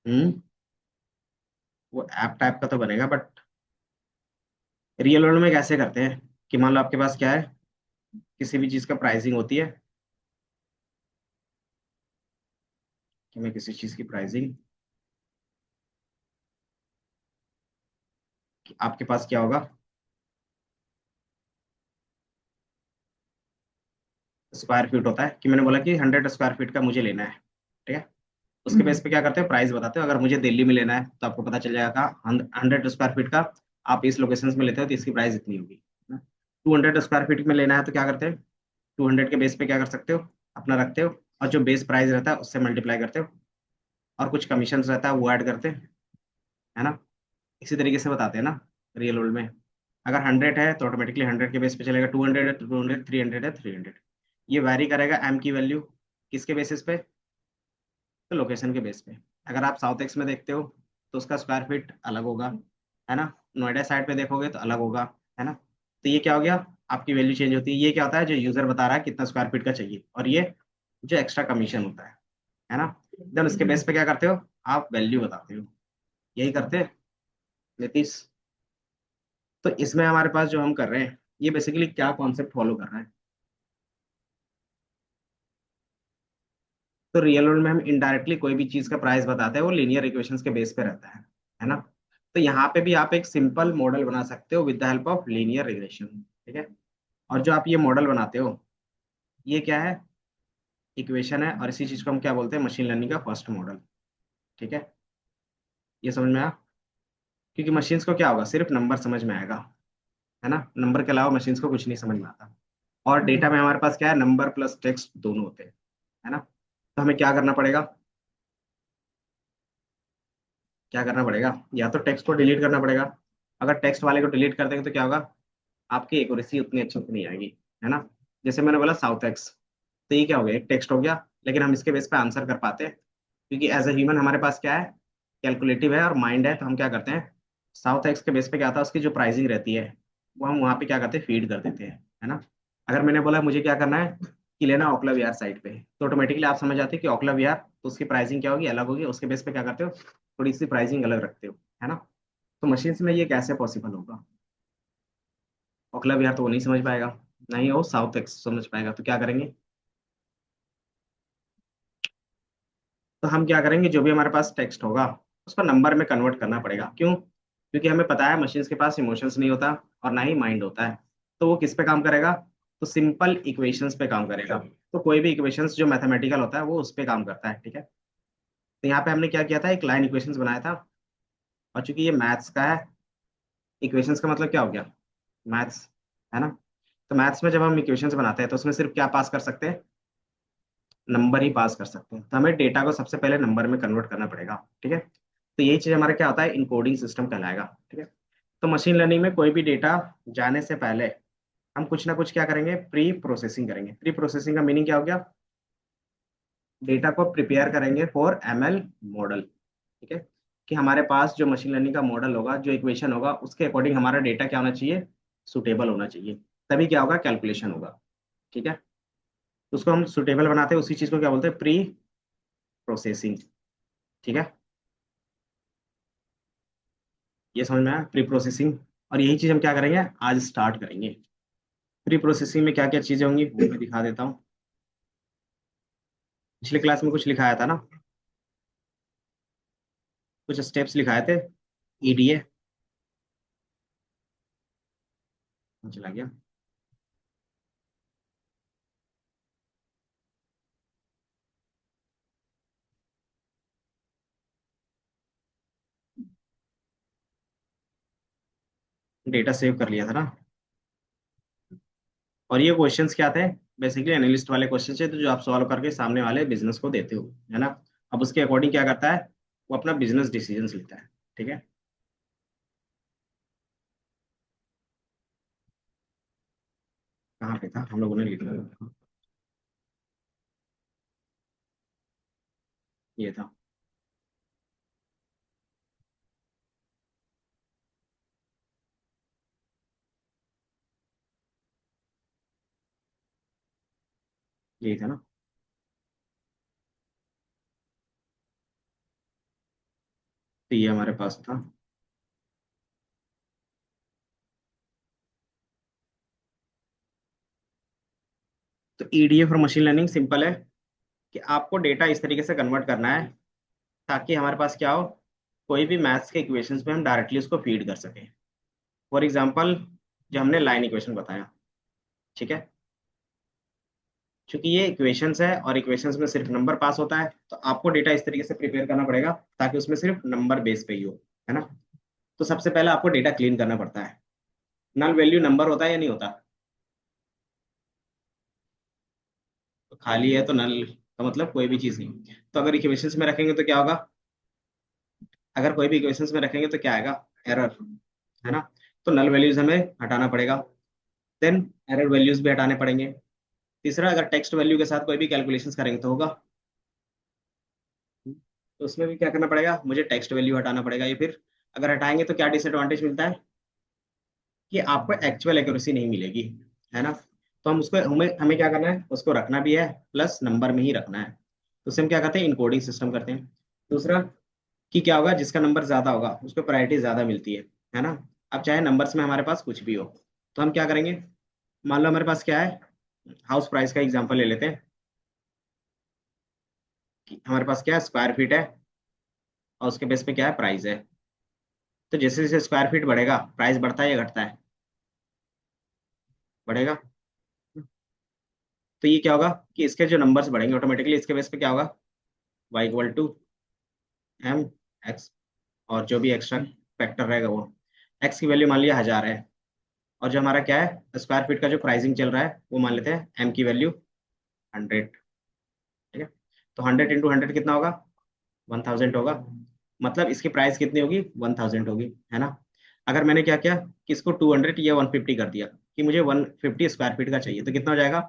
हम्म। वो app type का तो बनेगा, बट रियल वर्ल्ड में कैसे करते हैं कि मान लो आपके पास क्या है, किसी भी चीज का प्राइसिंग होती है, कि मैं किसी चीज की प्राइसिंग, आपके पास क्या होगा, स्क्वायर फीट होता है, कि मैंने बोला कि 100 स्क्वायर फीट का मुझे लेना है। ठीक है। उसके बेस पे क्या करते हैं, प्राइस बताते हो। अगर मुझे दिल्ली में लेना है तो आपको पता चल जाएगा 100 स्क्वायर फीट का, आप इस लोकेशन में लेते हो तो इसकी प्राइस इतनी होगी। 200 स्क्वायर फीट में लेना है तो क्या करते हैं, 200 के बेस पे क्या कर सकते हो, अपना रखते हो, और जो बेस प्राइस रहता है उससे मल्टीप्लाई करते हो, और कुछ कमीशन रहता है वो ऐड करते हैं, है ना। इसी तरीके से बताते हैं ना रियल वर्ल्ड में। अगर 100 है तो ऑटोमेटिकली 100 के बेस पे चलेगा, 200 है तो 200, 300 है 300। ये वैरी करेगा एम की वैल्यू किसके बेसिस पे, तो लोकेशन के बेस पे। अगर आप साउथ एक्स में देखते हो तो उसका स्क्वायर फीट अलग होगा, है ना। नोएडा साइड पे देखोगे तो अलग होगा, है ना। तो ये क्या हो गया, आपकी वैल्यू चेंज होती है। ये क्या होता है, जो यूजर बता रहा है कितना स्क्वायर फीट का चाहिए, और ये जो एक्स्ट्रा कमीशन होता है ना। देन उसके बेस पे क्या करते हो, आप वैल्यू बताते हो। यही करते हैं नीतीश। तो इसमें हमारे पास जो हम कर रहे हैं, ये बेसिकली क्या कॉन्सेप्ट फॉलो कर रहा है, तो रियल वर्ल्ड में हम इनडायरेक्टली कोई भी चीज का प्राइस बताते हैं, वो लीनियर इक्वेशंस के बेस पे रहता है ना। तो यहाँ पे भी आप एक सिंपल मॉडल बना सकते हो with the help of linear regression. ठीक है। और जो आप ये मॉडल बनाते हो, ये क्या है, इक्वेशन है, और इसी चीज को हम क्या बोलते हैं, मशीन लर्निंग का फर्स्ट मॉडल। ठीक है। ये समझ में आया, क्योंकि मशीन्स को क्या होगा, सिर्फ नंबर समझ में आएगा, है ना। नंबर के अलावा मशीन्स को कुछ नहीं समझ में आता। और डेटा में हमारे पास क्या है, नंबर प्लस टेक्स्ट दोनों होते हैं, है ना। तो हमें क्या करना पड़ेगा, क्या करना पड़ेगा, या तो टेक्स्ट को डिलीट करना पड़ेगा। अगर टेक्स्ट वाले को डिलीट कर देंगे तो क्या होगा, आपकी एक्यूरेसी उतनी अच्छी नहीं आएगी, है ना। जैसे मैंने बोला साउथ एक्स, तो ये क्या हो गया, एक टेक्स्ट हो गया, लेकिन हम इसके बेस पे आंसर कर पाते हैं, क्योंकि एज ए ह्यूमन हमारे पास क्या है, कैलकुलेटिव है और माइंड है। तो हम क्या करते हैं, साउथ एक्स के बेस पे क्या था, उसकी जो प्राइसिंग रहती है वो हम वहाँ पे क्या करते हैं, फीड कर देते हैं, है ना। अगर मैंने बोला मुझे क्या करना है, कि लेना ओखला विहार साइड पे, तो ऑटोमेटिकली आप समझ जाते हैं कि ओखला विहार तो उसकी प्राइसिंग क्या होगी, अलग होगी। उसके बेस पे क्या करते हो, थोड़ी सी प्राइसिंग अलग रखते हो, है ना। तो मशीन्स में ये कैसे पॉसिबल होगा, ओखला विहार तो वो नहीं समझ पाएगा, नहीं वो साउथ एक्स समझ पाएगा। तो क्या करेंगे, तो हम क्या करेंगे, जो भी हमारे पास टेक्स्ट होगा उसको नंबर में कन्वर्ट करना पड़ेगा। क्यों, क्योंकि हमें पता है मशीन्स के पास इमोशंस नहीं होता, और ना ही माइंड होता है। तो वो किस पे काम करेगा, तो सिंपल इक्वेशंस पे काम करेगा। तो कोई भी इक्वेशंस जो मैथमेटिकल होता है वो उस पे काम करता है। ठीक है। तो यहाँ पे हमने क्या किया था, एक लाइन इक्वेशंस बनाया था। और चूंकि ये मैथ्स का है, इक्वेशंस का मतलब क्या हो गया, मैथ्स, है ना। तो मैथ्स में जब हम इक्वेशंस बनाते हैं तो उसमें सिर्फ क्या पास कर सकते हैं, नंबर ही पास कर सकते हैं। तो हमें डेटा को सबसे पहले नंबर में कन्वर्ट करना पड़ेगा। ठीक है। तो यही चीज हमारा क्या होता है, इनकोडिंग सिस्टम कहलाएगा। ठीक है। तो मशीन लर्निंग में कोई भी डेटा जाने से पहले हम कुछ ना कुछ क्या करेंगे, प्री प्रोसेसिंग करेंगे। प्री प्रोसेसिंग का मीनिंग क्या हो गया, डेटा को प्रिपेयर करेंगे फॉर एमएल मॉडल। ठीक है। कि हमारे पास जो मशीन लर्निंग का मॉडल होगा, जो इक्वेशन होगा, उसके अकॉर्डिंग हमारा डेटा क्या होना चाहिए, सुटेबल होना चाहिए। तभी क्या होगा, कैलकुलेशन होगा। ठीक है। तो उसको हम सुटेबल बनाते हैं, उसी चीज को क्या बोलते हैं, प्री प्रोसेसिंग। ठीक है। ये समझ में आया, प्री प्रोसेसिंग। और यही चीज हम क्या करेंगे, आज स्टार्ट करेंगे। प्री प्रोसेसिंग में क्या क्या चीजें होंगी वो मैं दिखा देता हूँ। पिछले क्लास में कुछ लिखाया था ना, कुछ स्टेप्स लिखाए थे, ईडीए चला गया। डेटा सेव कर लिया था ना। और ये क्वेश्चंस क्या थे, बेसिकली एनालिस्ट वाले क्वेश्चन थे, तो जो आप सॉल्व करके सामने वाले बिजनेस को देते हो, है ना। अब उसके अकॉर्डिंग क्या करता है, वो अपना बिजनेस डिसीजन लेता है। ठीक है। कहाँ पे था, हम लोगों ने लिखा था। ये था, यही था ना। तो ये हमारे पास था। तो ईडीएफ और मशीन लर्निंग सिंपल है कि आपको डेटा इस तरीके से कन्वर्ट करना है ताकि हमारे पास क्या हो, कोई भी मैथ्स के इक्वेशंस में हम डायरेक्टली उसको फीड कर सकें। फॉर एग्जांपल, जो हमने लाइन इक्वेशन बताया, ठीक है, क्योंकि ये इक्वेशंस है और इक्वेशंस में सिर्फ नंबर पास होता है, तो आपको डेटा इस तरीके से प्रिपेयर करना पड़ेगा ताकि उसमें सिर्फ नंबर बेस पे ही हो, है ना। तो सबसे पहले आपको डेटा क्लीन करना पड़ता है। नल वैल्यू नंबर होता है या नहीं होता? तो खाली है तो नल का मतलब कोई भी चीज नहीं। तो अगर इक्वेशंस में रखेंगे तो क्या होगा, अगर कोई भी इक्वेशंस में रखेंगे तो क्या आएगा, एरर, है ना। तो नल वैल्यूज हमें हटाना पड़ेगा, देन एरर वैल्यूज भी हटाने पड़ेंगे। तीसरा, अगर टेक्स्ट वैल्यू के साथ कोई भी कैलकुलेशंस करेंगे तो होगा, तो उसमें भी क्या करना पड़ेगा, मुझे टेक्स्ट वैल्यू हटाना पड़ेगा। ये फिर अगर हटाएंगे तो क्या डिसएडवांटेज मिलता है कि आपको एक्चुअल एक्यूरेसी नहीं मिलेगी, है ना। तो हम उसको हमें हमें क्या करना है, उसको रखना भी है, प्लस नंबर में ही रखना है। तो उसे हम क्या करते हैं, इनकोडिंग सिस्टम करते हैं। दूसरा, कि क्या होगा, जिसका नंबर ज्यादा होगा उसको प्रायोरिटी ज्यादा मिलती है ना। अब चाहे नंबर्स में हमारे पास कुछ भी हो, तो हम क्या करेंगे, मान लो हमारे पास क्या है, हाउस प्राइस का एग्जांपल ले लेते हैं कि हमारे पास क्या है, स्क्वायर फीट है, और उसके बेस पे क्या है, प्राइस है। तो जैसे जैसे स्क्वायर फीट बढ़ेगा प्राइस बढ़ता है या घटता है, बढ़ेगा। तो ये क्या होगा कि इसके जो नंबर्स बढ़ेंगे ऑटोमेटिकली इसके बेस पे क्या होगा, y equal to M X, और जो भी एक्स्ट्रा फैक्टर रहेगा वो, x की वैल्यू मान लिया 1000 है, और जो हमारा क्या है, स्क्वायर फीट का जो प्राइसिंग चल रहा है वो मान लेते हैं m की वैल्यू 100, ठीक है। तो 100 × 100 कितना होगा, 1000 होगा। मतलब इसकी प्राइस कितनी होगी, 1000 होगी, है ना। अगर मैंने क्या किया कि इसको 200 या 150 कर दिया कि मुझे 150 स्क्वायर फीट का चाहिए, तो कितना हो जाएगा,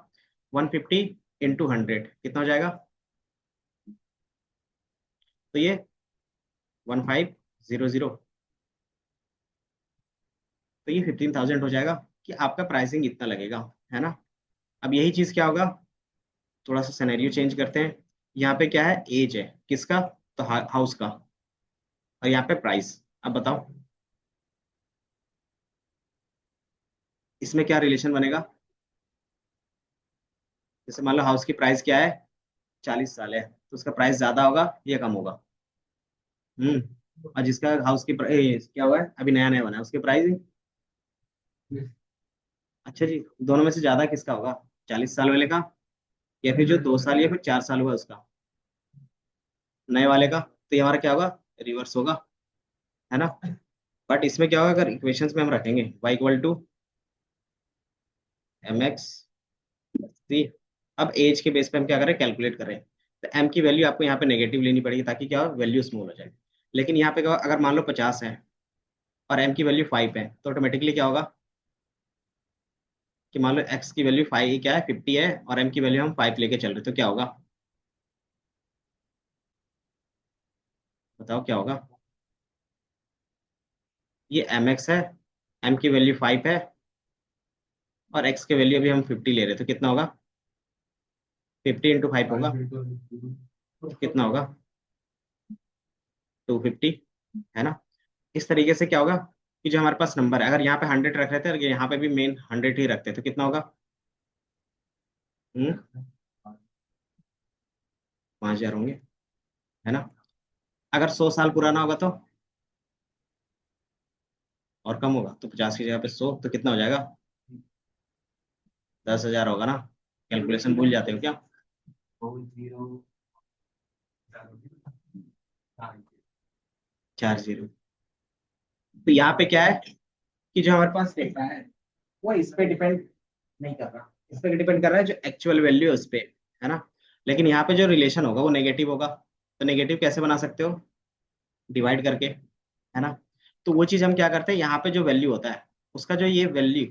150 × 100 कितना हो जाएगा, तो ये 1500, तो ये 15000 हो जाएगा कि आपका प्राइसिंग इतना लगेगा, है ना। अब यही चीज क्या होगा, थोड़ा सा सिनेरियो चेंज करते हैं। यहाँ पे क्या है, एज है किसका, तो हाउस का, और यहाँ पे प्राइस। अब बताओ इसमें क्या रिलेशन बनेगा। जैसे मान लो हाउस की प्राइस क्या है, 40 साल है, तो उसका प्राइस ज्यादा होगा या कम होगा। और जिसका हाउस की प्राइस क्या हुआ है, अभी नया नया बना है, उसकी प्राइस, अच्छा जी, दोनों में से ज्यादा किसका होगा, 40 साल वाले का, या फिर जो 2 साल या फिर 4 साल हुआ उसका, नए वाले का। तो ये हमारा क्या होगा, रिवर्स होगा, है ना। बट इसमें क्या होगा, अगर इक्वेशंस में हम रखेंगे y equal to M x c, अब एज के बेस पे हम क्या करें, कैलकुलेट करें, तो m की वैल्यू आपको यहाँ पे नेगेटिव लेनी पड़ेगी ताकि क्या हो, वैल्यू स्मॉल हो जाए। लेकिन यहाँ पे क्या होगा, अगर मान लो 50 है और m की वैल्यू 5 है, तो ऑटोमेटिकली क्या होगा कि मान लो x की वैल्यू 5 क्या है, 50 है, और m की वैल्यू हम 5 लेके चल रहे, तो क्या होगा, बताओ क्या होगा। ये एम एक्स है, m की वैल्यू 5 है, और x की वैल्यू अभी हम 50 ले रहे, तो कितना होगा, 50 × 5 होगा, तो कितना होगा, 250, है ना। इस तरीके से क्या होगा कि जो हमारे पास नंबर है, अगर यहाँ पे 100 रख रहे थे और यहाँ पे भी मेन 100 ही रखते तो कितना होगा, 5000 होंगे, है ना। अगर 100 साल पुराना होगा तो और कम होगा, तो 50 की जगह पे 100, तो कितना हो जाएगा, 10,000 होगा ना। कैलकुलेशन भूल जाते हो क्या, 4 जीरो। तो यहाँ पे क्या है कि जो हमारे पास डेटा है वो इस पे डिपेंड नहीं कर रहा, इस पे डिपेंड कर रहा है जो एक्चुअल वैल्यू है उस पे, है ना। लेकिन यहाँ पे जो रिलेशन होगा वो नेगेटिव होगा, तो नेगेटिव कैसे बना सकते हो, डिवाइड करके, है ना। तो वो चीज हम क्या करते हैं, यहाँ पे जो वैल्यू होता है उसका जो ये वैल्यू,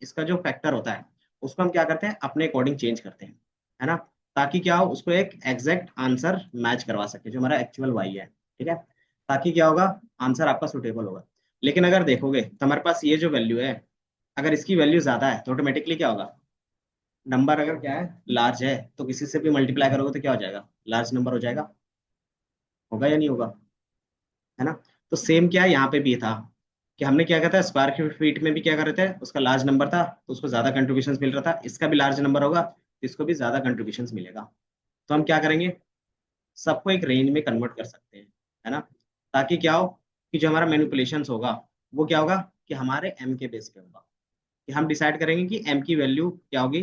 इसका जो फैक्टर होता है उसको हम क्या करते हैं, अपने अकॉर्डिंग चेंज करते हैं, है ना। ताकि क्या हो, उसको एक एग्जैक्ट आंसर मैच करवा सके जो हमारा एक्चुअल वाई है, ठीक है। ताकि क्या होगा, आंसर आपका सुटेबल होगा। लेकिन अगर देखोगे तो हमारे पास ये जो वैल्यू है, अगर इसकी वैल्यू ज्यादा है तो ऑटोमेटिकली क्या होगा, नंबर अगर क्या है, लार्ज है, तो किसी से भी मल्टीप्लाई करोगे तो क्या हो जाएगा, लार्ज नंबर हो जाएगा, होगा या नहीं होगा। है ना। तो सेम क्या है यहाँ पे भी था कि हमने क्या कहा था, स्क्वायर फीट में भी क्या कर रहे थे, उसका लार्ज नंबर था तो उसको ज्यादा कंट्रीब्यूशन मिल रहा था, इसका भी लार्ज नंबर होगा तो इसको भी ज्यादा कंट्रीब्यूशन मिलेगा। तो हम क्या करेंगे, सबको एक रेंज में कन्वर्ट कर सकते हैं, है ना। ताकि क्या हो कि जो हमारा मैनिपुलेशन होगा वो क्या होगा कि हमारे एम के बेस पे होगा, कि हम डिसाइड करेंगे कि एम की वैल्यू क्या होगी,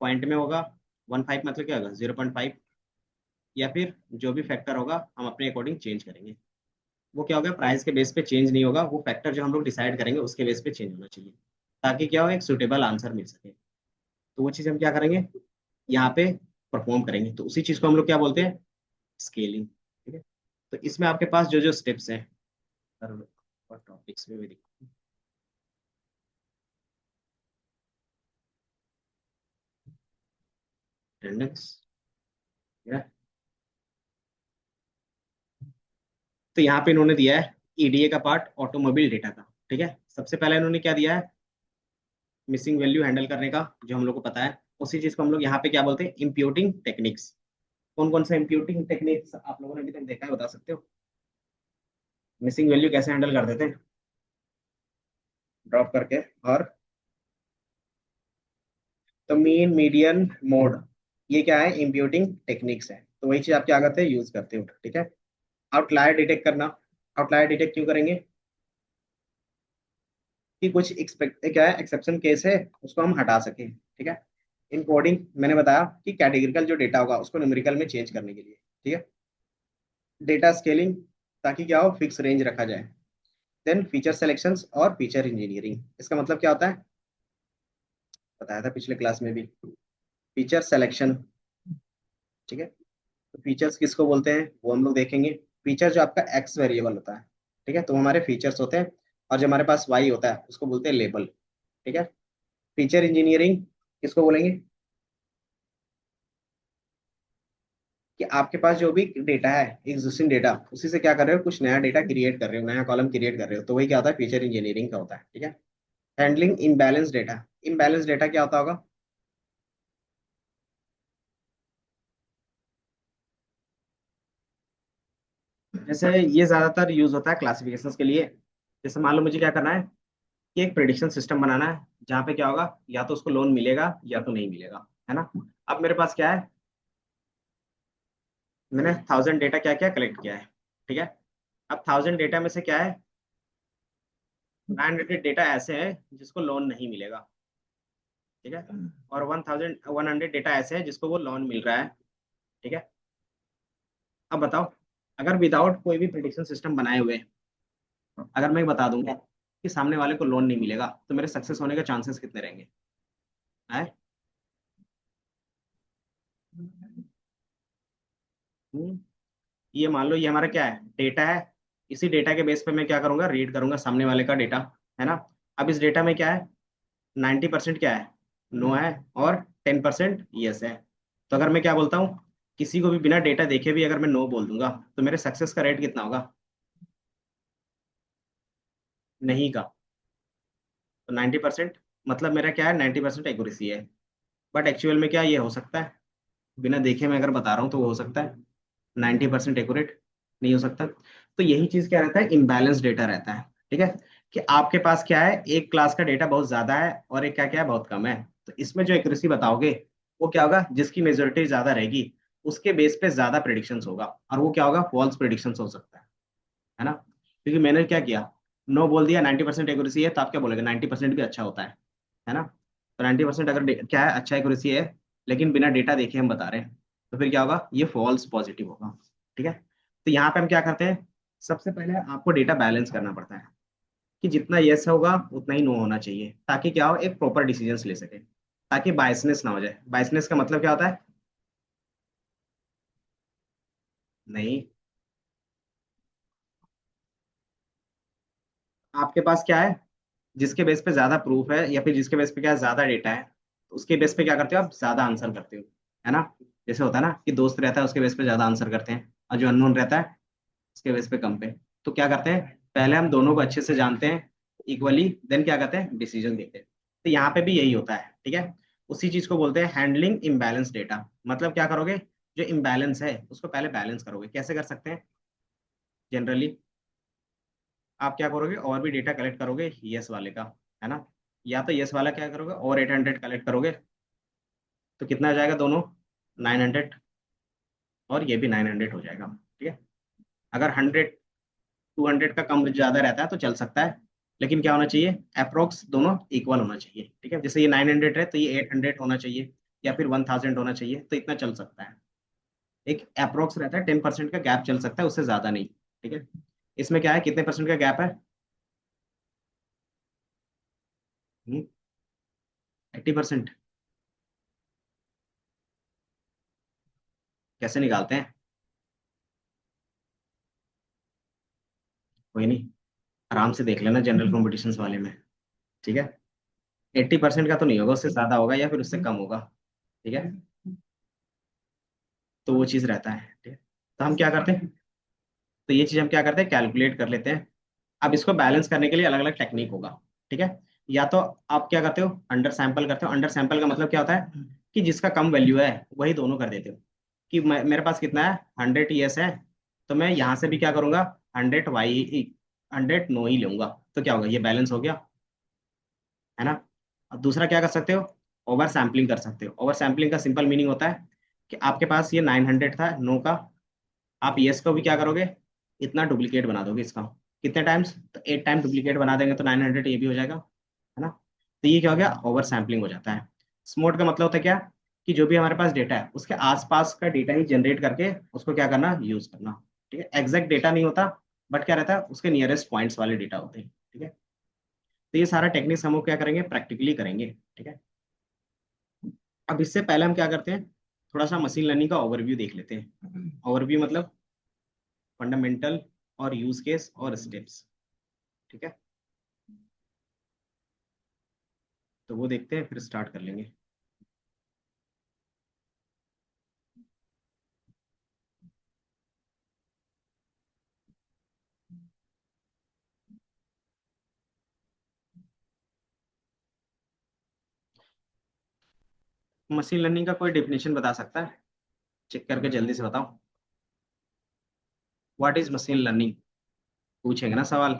पॉइंट में होगा 1.5 मतलब क्या होगा 0.5, या फिर जो भी फैक्टर होगा हम अपने अकॉर्डिंग चेंज करेंगे। वो क्या होगा, प्राइस के बेस पे चेंज नहीं होगा, वो फैक्टर जो हम लोग डिसाइड करेंगे उसके बेस पे चेंज होना चाहिए, ताकि क्या हो एक सुटेबल आंसर मिल सके। तो वो चीज़ हम क्या करेंगे यहाँ पे परफॉर्म करेंगे, तो उसी चीज़ को हम लोग क्या बोलते हैं, स्केलिंग। ठीक है। तो इसमें आपके पास जो जो स्टेप्स हैं और टॉपिक्स में भी अटेंडेंस, तो यहाँ पे इन्होंने दिया है ईडीए का पार्ट ऑटोमोबाइल डेटा का। ठीक है, सबसे पहले इन्होंने क्या दिया है, मिसिंग वैल्यू हैंडल करने का, जो हम लोग को पता है। उसी चीज को हम लोग यहाँ पे क्या बोलते हैं, इम्प्यूटिंग टेक्निक्स। कौन कौन सा इम्प्यूटिंग टेक्निक्स आप लोगों ने अभी तक देखा है, बता सकते हो। मिसिंग वैल्यू कैसे हैंडल कर देते हैं, ड्रॉप करके। और तो मीन मीडियन मोड, ये क्या है, इम्प्यूटिंग टेक्निक्स है। तो वही चीज आप क्या करते हैं, यूज करते हो। ठीक है। आउटलायर डिटेक्ट करना, आउटलायर डिटेक्ट क्यों करेंगे, कि कुछ एक्सपेक्ट क्या है, एक्सेप्शन केस है उसको हम हटा सकें। ठीक है। इनकोडिंग मैंने बताया कि कैटेगरिकल जो डेटा होगा उसको न्यूमेरिकल में चेंज करने के लिए। ठीक है। डेटा स्केलिंग, ताकि क्या हो फिक्स रेंज रखा जाए। देन फीचर सिलेक्शंस और फीचर इंजीनियरिंग, इसका मतलब क्या होता है, बताया था पिछले क्लास में भी, फीचर सिलेक्शन। ठीक है। तो फीचर्स किसको बोलते हैं वो हम लोग देखेंगे। फीचर जो आपका एक्स वेरिएबल होता है, ठीक है, तो हमारे फीचर्स होते हैं। और जो हमारे पास वाई होता है उसको बोलते हैं लेबल। ठीक है। फीचर इंजीनियरिंग किसको बोलेंगे, कि आपके पास जो भी डेटा है, एग्जिस्टिंग डेटा, उसी से क्या कर रहे हो, कुछ नया डेटा क्रिएट कर रहे हो, नया कॉलम क्रिएट कर रहे हो, तो वही क्या होता है, फीचर इंजीनियरिंग का होता है। ठीक है। Handling imbalance data, imbalance data क्या होता होगा, जैसे ये ज्यादातर यूज होता है क्लासिफिकेशन के लिए। जैसे मान लो मुझे क्या करना है, कि एक प्रिडिक्शन सिस्टम बनाना है जहाँ पे क्या होगा, या तो उसको लोन मिलेगा या तो नहीं मिलेगा, है ना। अब मेरे पास क्या है, मैंने 1000 डेटा क्या क्या कलेक्ट किया है। ठीक है। अब 1000 डेटा में से क्या है, 900 डेटा ऐसे हैं जिसको लोन नहीं मिलेगा। ठीक है। और 1100 डेटा ऐसे हैं जिसको वो लोन मिल रहा है। ठीक है। अब बताओ, अगर विदाउट कोई भी प्रिडिक्शन सिस्टम बनाए हुए, अगर मैं बता दूंगा कि सामने वाले को लोन नहीं मिलेगा, तो मेरे सक्सेस होने के चांसेस कितने रहेंगे, है। हम्म, ये मान लो ये हमारा क्या है, डेटा है। इसी डेटा के बेस पे मैं क्या करूंगा, रीड करूंगा सामने वाले का डेटा, है ना। अब इस डेटा में क्या है, 90% क्या है, नो है, और 10% यस है। तो अगर मैं क्या बोलता हूँ, किसी को भी बिना डेटा देखे भी अगर मैं नो बोल दूंगा, तो मेरे सक्सेस का रेट कितना होगा, नहीं का। तो 90%, मतलब मेरा क्या है, 90% एक्यूरेसी है। बट एक्चुअल में क्या ये हो सकता है, बिना देखे मैं अगर बता रहा हूँ तो वो हो सकता है 90% एक्यूरेट, नहीं हो सकता। तो यही चीज क्या रहता है, इम्बैलेंस डेटा रहता है। ठीक है। कि आपके पास क्या है, एक क्लास का डेटा बहुत ज्यादा है और एक क्या क्या है, बहुत कम है। तो इसमें जो एक्यूरेसी बताओगे वो क्या होगा, जिसकी मेजोरिटी ज्यादा रहेगी उसके बेस पे ज्यादा प्रिडिक्शंस होगा, और वो क्या होगा, फॉल्स प्रिडिक्शंस हो सकता है ना। क्योंकि मैंने क्या किया, नो बोल दिया, 90% एक्यूरेसी है, तो आप क्या बोलोगे, 90% भी अच्छा होता है ना। तो 90% अगर क्या है, अच्छा एक्यूरेसी है, लेकिन बिना डेटा देखे हम बता रहे हैं, तो फिर क्या होगा, ये फॉल्स पॉजिटिव होगा। ठीक है। तो यहाँ पे हम क्या करते हैं, सबसे पहले आपको डेटा बैलेंस करना पड़ता है, कि जितना यस होगा उतना ही नो होना चाहिए, ताकि क्या हो, एक प्रॉपर डिसीजंस ले सके, ताकि बायसनेस ना हो जाए। बायसनेस का मतलब क्या होता है, नहीं, आपके पास क्या है, जिसके बेस पे ज्यादा प्रूफ है या फिर जिसके बेस पे क्या ज्यादा डेटा है, तो उसके बेस पे क्या करते हो, आप ज्यादा आंसर करते हो, है ना। जैसे होता है ना कि दोस्त रहता है उसके बेस पे ज्यादा आंसर करते हैं, और जो अननोन रहता है उसके बेस पे कम पे। तो क्या करते हैं, पहले हम दोनों को अच्छे से जानते हैं इक्वली, देन क्या करते हैं, डिसीजन देते हैं। तो यहाँ पे भी यही होता है। ठीक है। उसी चीज को बोलते हैं हैंडलिंग इम्बैलेंस डेटा। मतलब क्या करोगे, जो इम्बैलेंस है उसको पहले बैलेंस करोगे, कैसे कर सकते हैं, जनरली आप क्या करोगे, और भी डेटा कलेक्ट करोगे यस वाले का, है ना, या तो यस वाला क्या करोगे और 800 कलेक्ट करोगे, तो कितना आ जाएगा दोनों, 900, और ये भी 900 हो जाएगा। ठीक है। अगर 200 का कम ज्यादा रहता है तो चल सकता है, लेकिन क्या होना चाहिए, अप्रोक्स दोनों इक्वल होना चाहिए। ठीक है, जैसे ये 900 है तो ये 800 होना चाहिए, या फिर 1000 होना चाहिए, तो इतना चल सकता है। एक अप्रोक्स रहता है, 10% का गैप चल सकता है, उससे ज्यादा नहीं। ठीक है। इसमें क्या है, कितने परसेंट का गैप है, 80%। कैसे निकालते हैं, कोई नहीं, आराम से देख लेना जनरल कॉम्पिटिशन्स वाले में। ठीक है। 80% का तो नहीं होगा, उससे ज्यादा होगा या फिर उससे कम होगा। ठीक है। तो वो चीज रहता है। ठीक है। तो हम क्या करते हैं, तो ये चीज हम क्या करते हैं, कैलकुलेट कर लेते हैं। अब इसको बैलेंस करने के लिए अलग अलग टेक्निक होगा। ठीक है। या तो आप क्या करते हो, अंडर सैंपल करते हो। अंडर सैंपल का मतलब क्या होता है, कि जिसका कम वैल्यू है वही दोनों कर देते हो। कि मेरे पास कितना है, 100 ES है, तो मैं यहाँ से भी क्या करूंगा, 100 Y, 100 नो ही लूंगा। तो क्या होगा, ये बैलेंस हो गया, है ना। अब दूसरा क्या कर सकते हो, ओवर सैम्पलिंग कर सकते हो। ओवर सैम्पलिंग का सिंपल मीनिंग होता है कि आपके पास ये 900 था नो का, आप यस को भी क्या करोगे, इतना डुप्लीकेट बना दोगे इसका। कितने टाइम्स, तो 8 टाइम डुप्लीकेट बना देंगे तो 900 ये भी हो जाएगा, है ना। तो ये क्या हो गया, ओवर सैम्पलिंग हो जाता है। स्मोट का मतलब होता है क्या, कि जो भी हमारे पास डेटा है उसके आसपास का डेटा ही जनरेट करके उसको क्या करना, यूज करना। ठीक है, एग्जैक्ट डेटा नहीं होता, बट क्या रहता है, उसके नियरेस्ट पॉइंट्स वाले डेटा होते हैं। ठीक है। तो ये सारा टेक्निक्स हम लोग क्या करेंगे, प्रैक्टिकली करेंगे। ठीक है। अब इससे पहले हम क्या करते हैं, थोड़ा सा मशीन लर्निंग का ओवरव्यू देख लेते हैं। ओवरव्यू मतलब फंडामेंटल और यूज केस और स्टेप्स। ठीक है। तो वो देखते हैं, फिर स्टार्ट कर लेंगे। मशीन लर्निंग का कोई डेफिनेशन बता सकता है, चेक करके जल्दी से बताओ। व्हाट इज मशीन लर्निंग, पूछेंगे ना सवाल।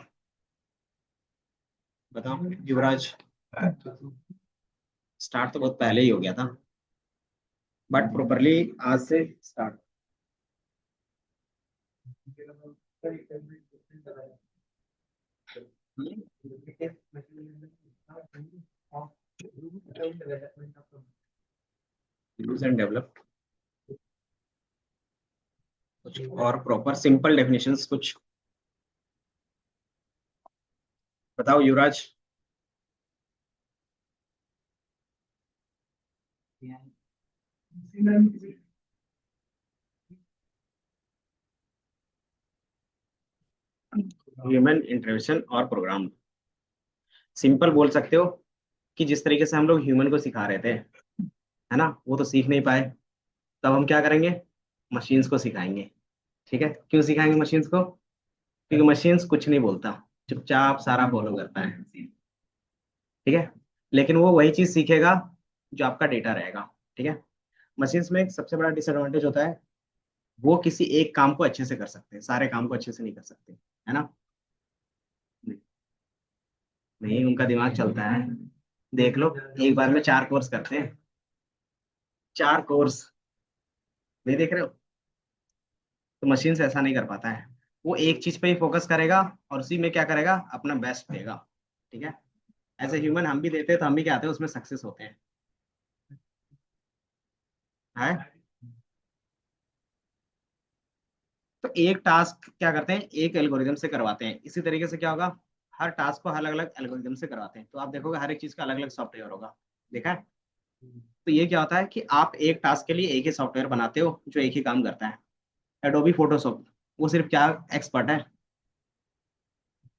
बताओ युवराज। स्टार्ट तो बहुत पहले ही हो गया था, बट प्रॉपरली आज से स्टार्ट। यूज एंड डेवलप, कुछ और प्रॉपर सिंपल डेफिनेशंस कुछ बताओ युवराज। ह्यूमन इंटरवेंशन और प्रोग्राम, सिंपल बोल सकते हो कि जिस तरीके से हम लोग ह्यूमन को सिखा रहे थे, है ना, वो तो सीख नहीं पाए, तब हम क्या करेंगे, मशीन्स को सिखाएंगे। ठीक है, क्यों सिखाएंगे मशीन्स को, क्योंकि मशीन्स कुछ नहीं बोलता, चुपचाप सारा फॉलो करता है। ठीक है। लेकिन वो वही चीज सीखेगा जो आपका डेटा रहेगा। ठीक है। मशीन्स में एक सबसे बड़ा डिसएडवांटेज होता है, वो किसी एक काम को अच्छे से कर सकते हैं, सारे काम को अच्छे से नहीं कर सकते, है ना। नहीं, नहीं, उनका दिमाग चलता है, देख लो, एक बार में 4 कोर्स करते हैं, 4 कोर्स, नहीं देख रहे हो। तो मशीन से ऐसा नहीं कर पाता है, वो एक चीज पे ही फोकस करेगा और उसी में क्या करेगा, अपना बेस्ट देगा। ठीक है। एज ए ह्यूमन हम भी देते हैं, तो हम भी क्या आते हैं उसमें सक्सेस होते हैं, है। तो एक टास्क क्या करते हैं, एक एल्गोरिदम से करवाते हैं, इसी तरीके से क्या होगा, हर टास्क को अलग अलग एल्गोरिदम से करवाते हैं, तो आप देखोगे हर एक चीज का अलग अलग सॉफ्टवेयर होगा, देखा है। तो ये क्या होता है कि आप एक टास्क के लिए एक ही सॉफ्टवेयर बनाते हो जो एक ही काम करता है। एडोबी फोटोशॉप, वो सिर्फ क्या एक्सपर्ट है,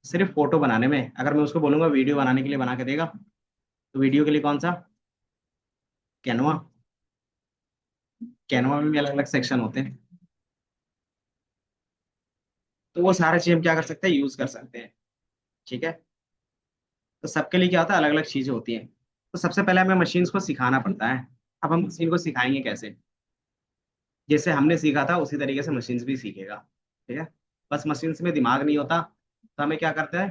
सिर्फ फोटो बनाने में। अगर मैं उसको बोलूंगा वीडियो बनाने के लिए बना के देगा, तो वीडियो के लिए कौन सा, कैनवा। कैनवा में भी अलग अलग सेक्शन होते हैं, तो वो सारा चीज हम क्या कर सकते हैं, यूज कर सकते हैं। ठीक है। तो सबके लिए क्या होता है, अलग अलग चीजें होती हैं। तो सबसे पहले हमें मशीन्स को सिखाना पड़ता है। अब हम मशीन को सिखाएंगे कैसे, जैसे हमने सीखा था उसी तरीके से मशीन्स भी सीखेगा। ठीक है। बस मशीन्स में दिमाग नहीं होता, तो हमें क्या करता है,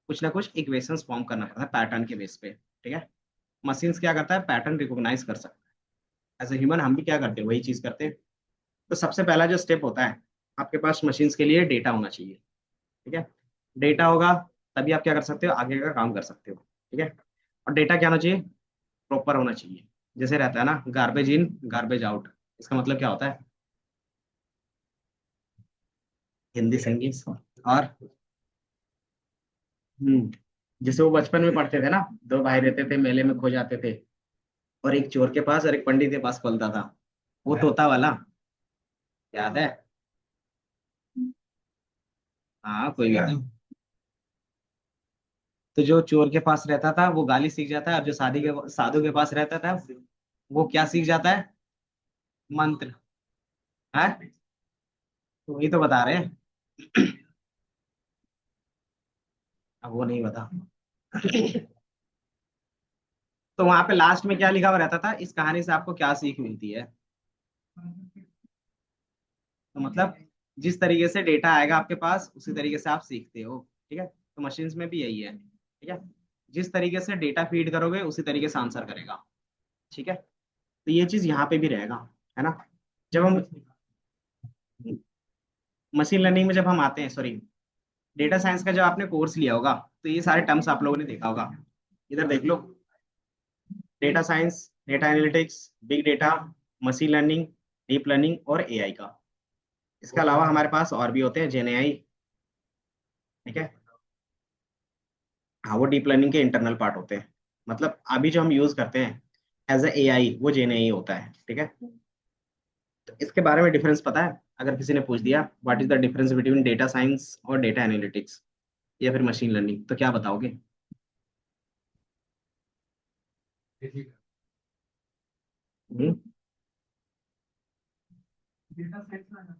कुछ ना कुछ इक्वेशंस फॉर्म करना पड़ता है पैटर्न के बेस पे। ठीक है, मशीन्स क्या करता है, पैटर्न रिकॉग्नाइज कर सकता है। एज ए ह्यूमन हम भी क्या करते हैं, वही चीज करते हैं। तो सबसे पहला जो स्टेप होता है, आपके पास मशीन्स के लिए डेटा होना चाहिए। ठीक है, डेटा होगा तभी आप क्या कर सकते हो, आगे का काम कर सकते हो। ठीक है, और डेटा क्या होना चाहिए, प्रॉपर होना चाहिए। जैसे रहता है ना, गार्बेज इन गार्बेज आउट, इसका मतलब क्या होता है, हिंदी संगीत। और जैसे वो बचपन में पढ़ते थे ना, दो भाई रहते थे, मेले में खो जाते थे, और एक चोर के पास और एक पंडित के पास खोलता था, वो तोता वाला, याद है? हाँ कोई बात नहीं। तो जो चोर के पास रहता था वो गाली सीख जाता है, और जो शादी के साधु के पास रहता था वो क्या सीख जाता है, मंत्र। है, तो वही तो बता रहे हैं। अब वो नहीं बता। तो वहां पे लास्ट में क्या लिखा हुआ रहता था, इस कहानी से आपको क्या सीख मिलती है। तो मतलब जिस तरीके से डेटा आएगा आपके पास उसी तरीके से आप सीखते हो। ठीक है, तो मशीन्स में भी यही है। ठीक है, जिस तरीके से डेटा फीड करोगे उसी तरीके से आंसर करेगा। ठीक है, तो ये चीज यहाँ पे भी रहेगा, है ना। जब हम मशीन लर्निंग में जब हम आते हैं, सॉरी, डेटा साइंस का जब आपने कोर्स लिया होगा, तो ये सारे टर्म्स आप लोगों ने देखा होगा। इधर देख लो, data science, data analytics, big data, machine learning, deep learning और एआई का। इसके अलावा हमारे पास और भी होते हैं, जेएनएआई। ठीक है, हाँ वो डीप लर्निंग के इंटरनल पार्ट होते हैं। मतलब अभी जो हम यूज करते हैं एज ए एआई, वो जेएनएआई होता है। ठीक है, तो इसके बारे में डिफरेंस पता है? अगर किसी ने पूछ दिया what is the difference between data science और डेटा एनालिटिक्स या फिर मशीन लर्निंग, तो क्या बताओगे? हम्म,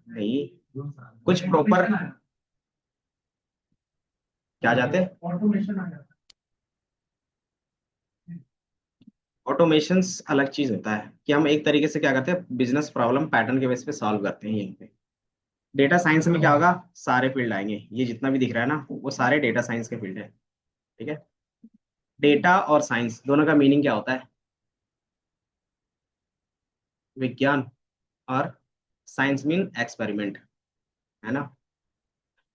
नहीं, कुछ प्रॉपर क्या जाते हैं, ऑटोमेशंस अलग चीज होता है, कि हम एक तरीके से क्या करते हैं, बिजनेस प्रॉब्लम पैटर्न के बेस पे सॉल्व करते हैं यहीं पे। डेटा साइंस में क्या होगा, सारे फील्ड आएंगे, ये जितना भी दिख रहा है ना वो सारे डेटा साइंस के फील्ड है। ठीक है, डेटा और साइंस दोनों का मीनिंग क्या होता है, विज्ञान, और साइंस मीन एक्सपेरिमेंट, है ना।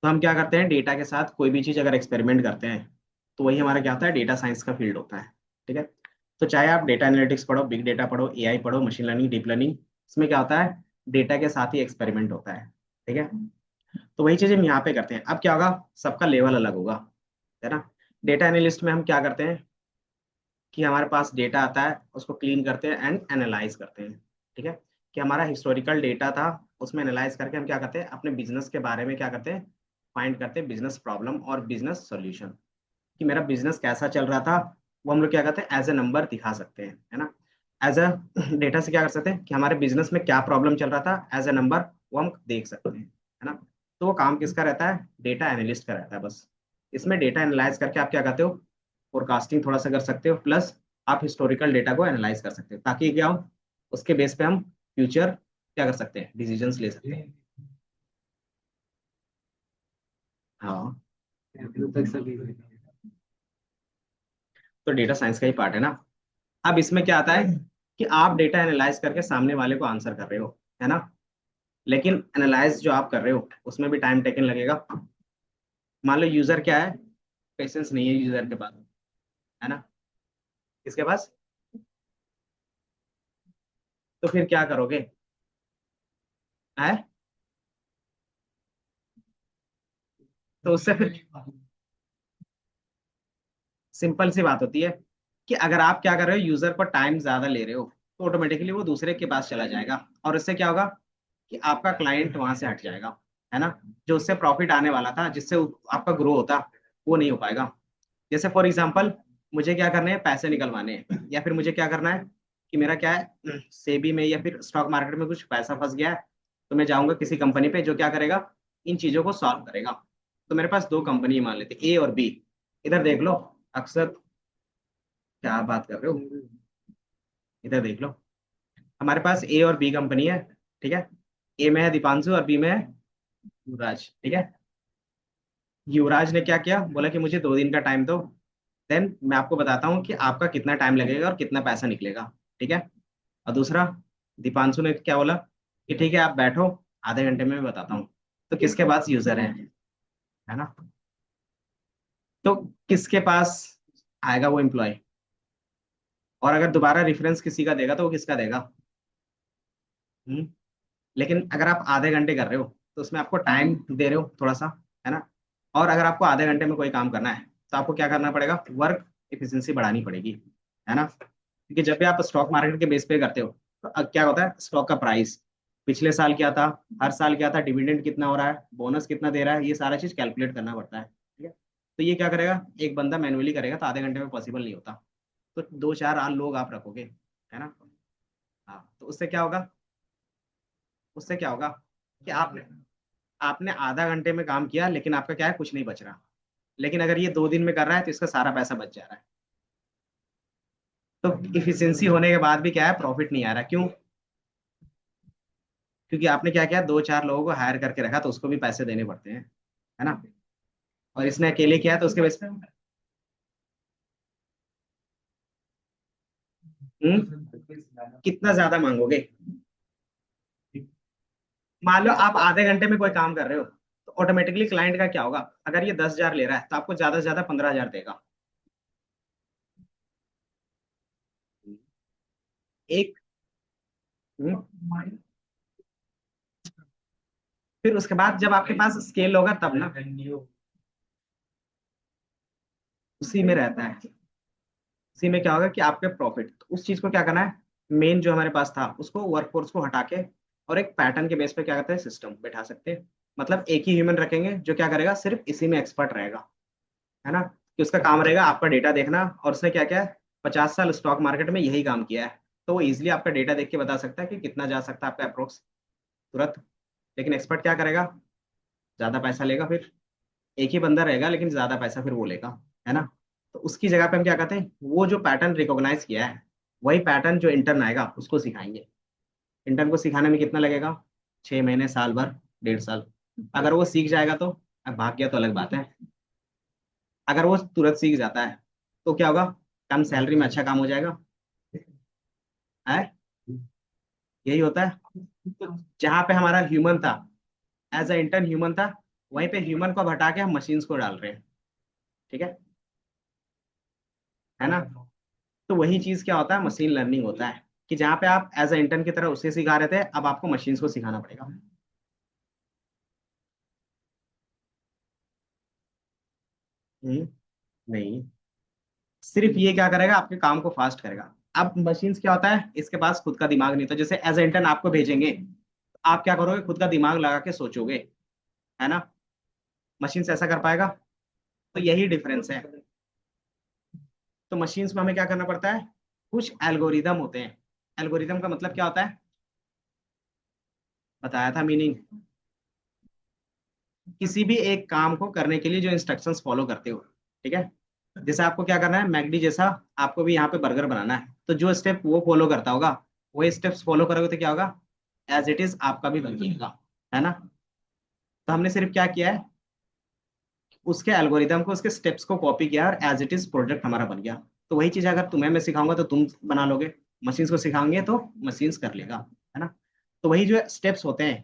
तो हम क्या करते हैं, डेटा के साथ कोई भी चीज अगर एक्सपेरिमेंट करते हैं तो वही हमारा क्या होता है, डेटा साइंस का फील्ड होता है। ठीक है, तो चाहे आप डेटा एनालिटिक्स पढ़ो, बिग डेटा पढ़ो, एआई पढ़ो, मशीन लर्निंग, डीप लर्निंग, इसमें क्या होता है, डेटा के साथ ही एक्सपेरिमेंट होता है। ठीक है, तो वही चीज हम यहाँ पे करते हैं। अब क्या होगा, सबका लेवल अलग होगा, है ना। डेटा एनालिस्ट में हम क्या करते हैं, कि हमारे पास डेटा आता है, उसको क्लीन करते हैं एंड एनालाइज करते हैं। ठीक है, कि हमारा हिस्टोरिकल डेटा था, उसमें एनालाइज करके हम क्या करते हैं, अपने बिजनेस के बारे में क्या करते हैं, फाइंड करते हैं बिजनेस प्रॉब्लम और बिजनेस सॉल्यूशन, कि मेरा बिजनेस कैसा चल रहा था, वो हम लोग क्या करते हैं, एज ए नंबर दिखा सकते हैं, है ना। एज अ डेटा से क्या कर सकते हैं, कि हमारे बिजनेस में क्या प्रॉब्लम चल रहा था, एज ए नंबर वो हम देख सकते हैं, है ना। तो वो काम किसका रहता है, डेटा एनालिस्ट का रहता है बस। इसमें डेटा एनालाइज करके आप क्या करते हो, फोरकास्टिंग थोड़ा सा कर सकते हो, प्लस आप हिस्टोरिकल डेटा को एनालाइज कर सकते हो, ताकि क्या हो, उसके बेस पे हम फ्यूचर क्या कर सकते हैं, डिसीजंस ले सकते हैं। हाँ, तो डेटा साइंस का ही पार्ट है ना। अब इसमें क्या आता है, कि आप डेटा एनालाइज करके सामने वाले को आंसर कर रहे हो, है ना। लेकिन एनालाइज जो आप कर रहे हो उसमें भी टाइम टेकन लगेगा। मान लो यूजर क्या है, पेशेंस नहीं है यूजर के पास, है ना। किसके पास, तो फिर क्या करोगे, है, तो उससे फिर सिंपल सी बात होती है, कि अगर आप क्या कर रहे हो, यूजर पर टाइम ज्यादा ले रहे हो, तो ऑटोमेटिकली वो दूसरे के पास चला जाएगा, और इससे क्या होगा, कि आपका क्लाइंट वहां से हट जाएगा, है ना। जो उससे प्रॉफिट आने वाला था, जिससे आपका ग्रो होता, वो नहीं हो पाएगा। जैसे फॉर एग्जाम्पल, मुझे क्या करने हैं, पैसे निकलवाने हैं, या फिर मुझे क्या करना है, कि मेरा क्या है, सेबी में या फिर स्टॉक मार्केट में कुछ पैसा फंस गया है, तो मैं जाऊंगा किसी कंपनी पे जो क्या करेगा, इन चीजों को सॉल्व करेगा। तो मेरे पास दो कंपनी मान लेते, ए और बी। इधर देख लो, अक्सर, क्या बात कर रहे हो, इधर देख लो, हमारे पास ए और बी कंपनी है। ठीक है, ए में है दीपांशु और बी में है युवराज। ठीक है, युवराज ने क्या किया, बोला कि मुझे 2 दिन का टाइम दो, देन मैं आपको बताता हूँ कि आपका कितना टाइम लगेगा और कितना पैसा निकलेगा। ठीक है। और दूसरा, दीपांशु ने क्या बोला कि ठीक है आप बैठो, आधे घंटे में मैं बताता हूँ। तो किसके पास यूजर है ना, तो किसके पास आएगा वो एम्प्लॉय, और अगर दोबारा रेफरेंस किसी का देगा तो वो किसका देगा। हम्म। लेकिन अगर आप आधे घंटे कर रहे हो तो उसमें आपको टाइम दे रहे हो थोड़ा सा, है ना। और अगर आपको आधे घंटे में कोई काम करना है तो आपको क्या करना पड़ेगा, वर्क एफिशिएंसी बढ़ानी पड़ेगी, है ना। क्योंकि जब भी आप स्टॉक मार्केट के बेस पे करते हो तो अब क्या होता है, स्टॉक का प्राइस पिछले साल क्या था, हर साल क्या था, डिविडेंड कितना हो रहा है, बोनस कितना दे रहा है, ये सारा चीज कैलकुलेट करना पड़ता है। ठीक है। तो ये क्या करेगा, एक बंदा मैन्युअली करेगा तो आधे घंटे में पॉसिबल नहीं होता। तो दो चार लोग आप रखोगे, है ना। हाँ, तो उससे क्या होगा, उससे क्या होगा कि आपने आपने आधा घंटे में काम किया लेकिन आपका क्या है, कुछ नहीं बच रहा। लेकिन अगर ये 2 दिन में कर रहा है तो इसका सारा पैसा बच जा रहा है। तो इफिशिएंसी होने के बाद भी क्या है, प्रॉफिट नहीं आ रहा, क्यों? क्योंकि आपने क्या किया, 2 4 लोगों को हायर करके रखा तो उसको भी पैसे देने पड़ते हैं, है ना। और इसने अकेले किया तो उसके बेस पे कितना ज्यादा मांगोगे। मान लो आप आधे घंटे में कोई काम कर रहे हो तो ऑटोमेटिकली क्लाइंट का क्या होगा, अगर ये 10,000 ले रहा है तो आपको ज्यादा से ज्यादा 15,000 देगा। एक। हम्म, फिर उसके बाद जब आपके पास स्केल होगा तब ना, उसी में रहता है। उसी में क्या होगा कि आपके प्रॉफिट, तो उस चीज को क्या करना है, मेन जो हमारे पास था उसको वर्कफोर्स को हटा के और एक पैटर्न के बेस पे क्या करते हैं, सिस्टम बैठा सकते हैं। मतलब एक ही ह्यूमन रखेंगे जो क्या करेगा, सिर्फ इसी में एक्सपर्ट रहेगा, है ना। कि उसका काम रहेगा आपका डेटा देखना, और उसने क्या क्या 50 साल स्टॉक मार्केट में यही काम किया है, तो वो इजिली आपका डेटा देख के बता सकता है कि कितना जा सकता है आपका अप्रोक्स, तुरंत। लेकिन एक्सपर्ट क्या करेगा, ज्यादा पैसा लेगा फिर, एक ही बंदा रहेगा लेकिन ज्यादा पैसा फिर वो लेगा, है ना। तो उसकी जगह पे हम क्या करते हैं, वो जो पैटर्न रिकॉग्नाइज किया है वही पैटर्न जो इंटर्न आएगा उसको सिखाएंगे। इंटर्न को सिखाने में कितना लगेगा, 6 महीने, साल भर, 1.5 साल। अगर वो सीख जाएगा तो, अब भाग गया तो अलग बात है। अगर वो तुरंत सीख जाता है तो क्या होगा, कम सैलरी में अच्छा काम हो जाएगा, है। यही होता है। तो जहाँ पे हमारा ह्यूमन था, एज अ इंटर्न ह्यूमन था, वहीं पे ह्यूमन को अब हटा के हम मशीन्स को डाल रहे हैं। ठीक है। है ना। तो वही चीज क्या होता है, मशीन लर्निंग होता है, कि जहाँ पे आप एज अ इंटर्न की तरह उसे सिखा रहे थे, अब आपको मशीन्स को सिखाना पड़ेगा। नहीं, सिर्फ ये क्या करेगा, आपके काम को फास्ट करेगा। अब मशीन्स क्या होता है, इसके पास खुद का दिमाग नहीं होता, जैसे एज ए इंटर्न आपको भेजेंगे तो आप क्या करोगे, खुद का दिमाग लगा के सोचोगे, है ना। मशीन से ऐसा कर पाएगा। तो यही डिफरेंस है। तो मशीन्स में हमें क्या करना पड़ता है, कुछ एल्गोरिदम होते हैं। एल्गोरिदम का मतलब क्या होता है, बताया था मीनिंग, किसी भी एक काम को करने के लिए जो इंस्ट्रक्शंस फॉलो करते हो। ठीक है। जैसे आपको क्या करना है, मैगडी जैसा आपको भी यहाँ पे बर्गर बनाना है, तो जो स्टेप वो फॉलो करता होगा वही स्टेप्स फॉलो करोगे तो क्या होगा, एज इट इज आपका भी बन जाएगा, है ना। तो हमने सिर्फ क्या किया है, उसके एल्गोरिदम को, उसके स्टेप्स को कॉपी किया और एज इट इज प्रोडक्ट हमारा बन गया। तो वही चीज अगर तुम्हें मैं सिखाऊंगा तो तुम बना लोगे, मशीन्स को सिखाएंगे तो मशीन्स कर लेगा, है ना। तो वही जो स्टेप्स होते हैं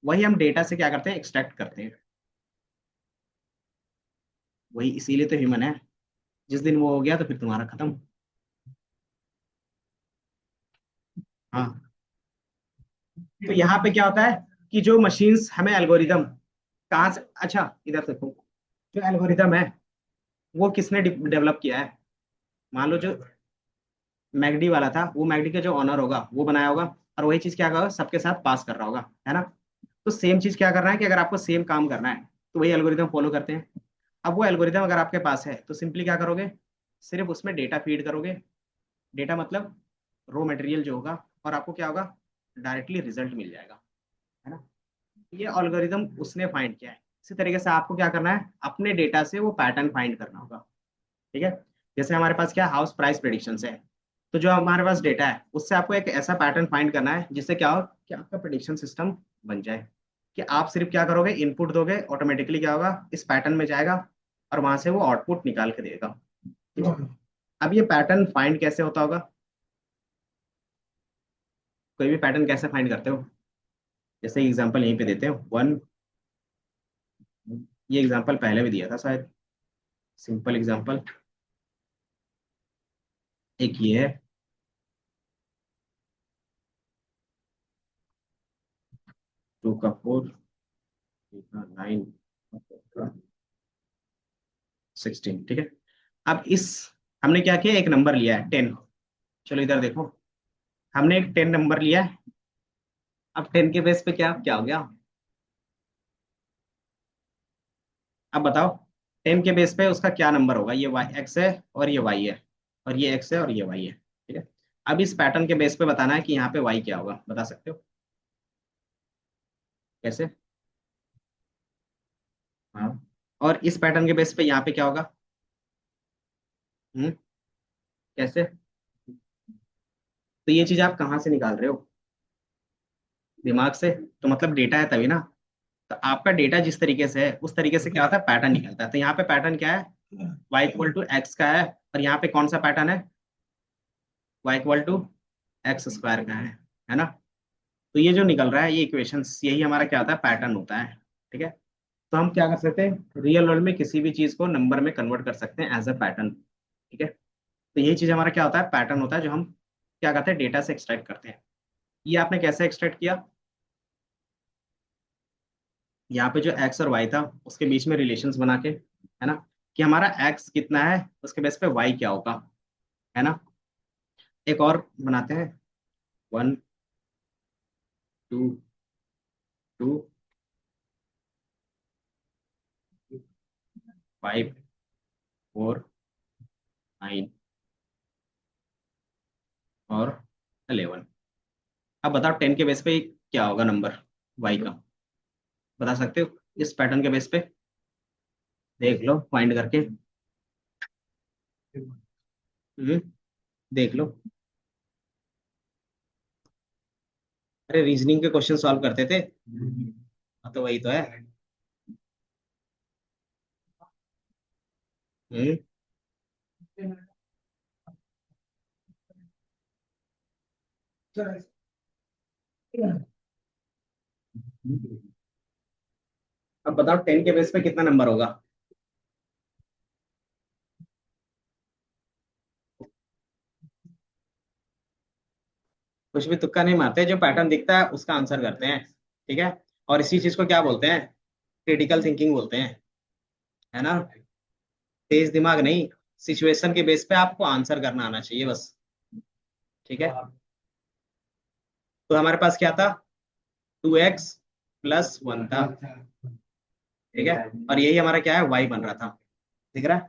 वही हम डेटा से क्या करते हैं, एक्सट्रैक्ट करते हैं। वही इसीलिए तो ह्यूमन है। जिस दिन वो हो गया तो फिर तुम्हारा खत्म। हाँ। तो यहाँ पे क्या होता है कि जो मशीन्स हमें एल्गोरिदम कहाँ से, अच्छा इधर देखो, जो एल्गोरिदम है वो किसने डेवलप किया है। मान लो जो मैगडी वाला था, वो मैगडी का जो ऑनर होगा वो बनाया होगा, और वही चीज क्या होगा, सबके साथ पास कर रहा होगा, है ना। तो सेम चीज क्या करना है कि अगर आपको सेम काम करना है तो वही एल्गोरिदम फॉलो करते हैं। अब वो एल्गोरिदम अगर आपके पास है तो सिंपली क्या करोगे, सिर्फ उसमें डेटा फीड करोगे। डेटा मतलब रॉ मटेरियल जो होगा, और आपको क्या होगा, डायरेक्टली रिजल्ट मिल जाएगा, है ना। ये एल्गोरिदम उसने फाइंड किया है। इसी तरीके से आपको क्या करना है, अपने डेटा से वो पैटर्न फाइंड करना होगा। ठीक है। जैसे हमारे पास क्या हाउस प्राइस प्रेडिक्शन है, तो जो हमारे पास डेटा है उससे आपको एक ऐसा पैटर्न फाइंड करना है जिससे क्या हो कि आपका प्रेडिक्शन सिस्टम बन जाए। कि आप सिर्फ क्या करोगे, इनपुट दोगे, ऑटोमेटिकली क्या होगा, इस पैटर्न में जाएगा और वहां से वो आउटपुट निकाल के देगा। ठीक है। अब ये पैटर्न फाइंड कैसे होता होगा, कोई भी पैटर्न कैसे फाइंड करते हो? जैसे एग्जांपल यहीं पे देते हो वन, ये एग्जांपल पहले भी दिया था शायद, सिंपल एग्जांपल एक ये है, 2 का 4, 3 का 9, 16। ठीक है। अब इस, हमने क्या किया, एक नंबर लिया है 10। चलो इधर देखो, हमने एक 10 नंबर लिया है। अब 10 के बेस पे क्या क्या हो गया, अब बताओ 10 के बेस पे उसका क्या नंबर होगा, ये वाई एक्स है और ये वाई है, और ये एक्स है और ये वाई है। ठीक है। अब इस पैटर्न के बेस पे बताना है कि यहाँ पे वाई क्या होगा, बता सकते हो कैसे? हाँ। और इस पैटर्न के बेस पे यहाँ पे क्या होगा? कैसे? तो ये चीज आप कहाँ से निकाल रहे हो, दिमाग से? तो मतलब डेटा है तभी ना। तो आपका डेटा जिस तरीके से है उस तरीके से क्या होता है, पैटर्न निकलता है। तो यहाँ पे पैटर्न क्या है, y=x का है, और यहाँ पे कौन सा पैटर्न है, y=x² का है ना? तो ये जो निकल रहा है, ये इक्वेशंस, यही हमारा क्या होता है, पैटर्न होता है। ठीक है। तो हम क्या कर सकते हैं, रियल वर्ल्ड में किसी भी चीज को नंबर में कन्वर्ट कर सकते हैं एज अ पैटर्न। ठीक है। तो यही चीज हमारा क्या होता है, पैटर्न होता है, जो हम क्या करते हैं, डेटा से एक्सट्रैक्ट करते हैं। ये आपने कैसे एक्सट्रैक्ट किया, यहाँ पे जो एक्स और वाई था उसके बीच में रिलेशंस बना के, है ना, कि हमारा एक्स कितना है उसके बेस पे वाई क्या होगा, है ना। एक और बनाते हैं, 1 2 5 4 9 और 11। अब बताओ 10 के बेस पे क्या होगा नंबर वाई का, बता सकते हो इस पैटर्न के बेस पे? देख लो फाइंड करके। हम्म, देख लो। अरे रीजनिंग के क्वेश्चन सॉल्व करते थे। हाँ, तो वही तो है। हम्म। अब बताओ 10 के बेस पे कितना नंबर होगा? कुछ भी तुक्का नहीं मारते, जो पैटर्न दिखता है उसका आंसर करते हैं। ठीक है। और इसी चीज को क्या बोलते हैं, क्रिटिकल थिंकिंग बोलते हैं, है ना। तेज दिमाग नहीं, सिचुएशन के बेस पे आपको आंसर करना आना चाहिए बस। ठीक है। तो हमारे पास क्या था, 2x+1 था। ठीक है। और यही हमारा क्या है, y बन रहा था। दिख रहा है?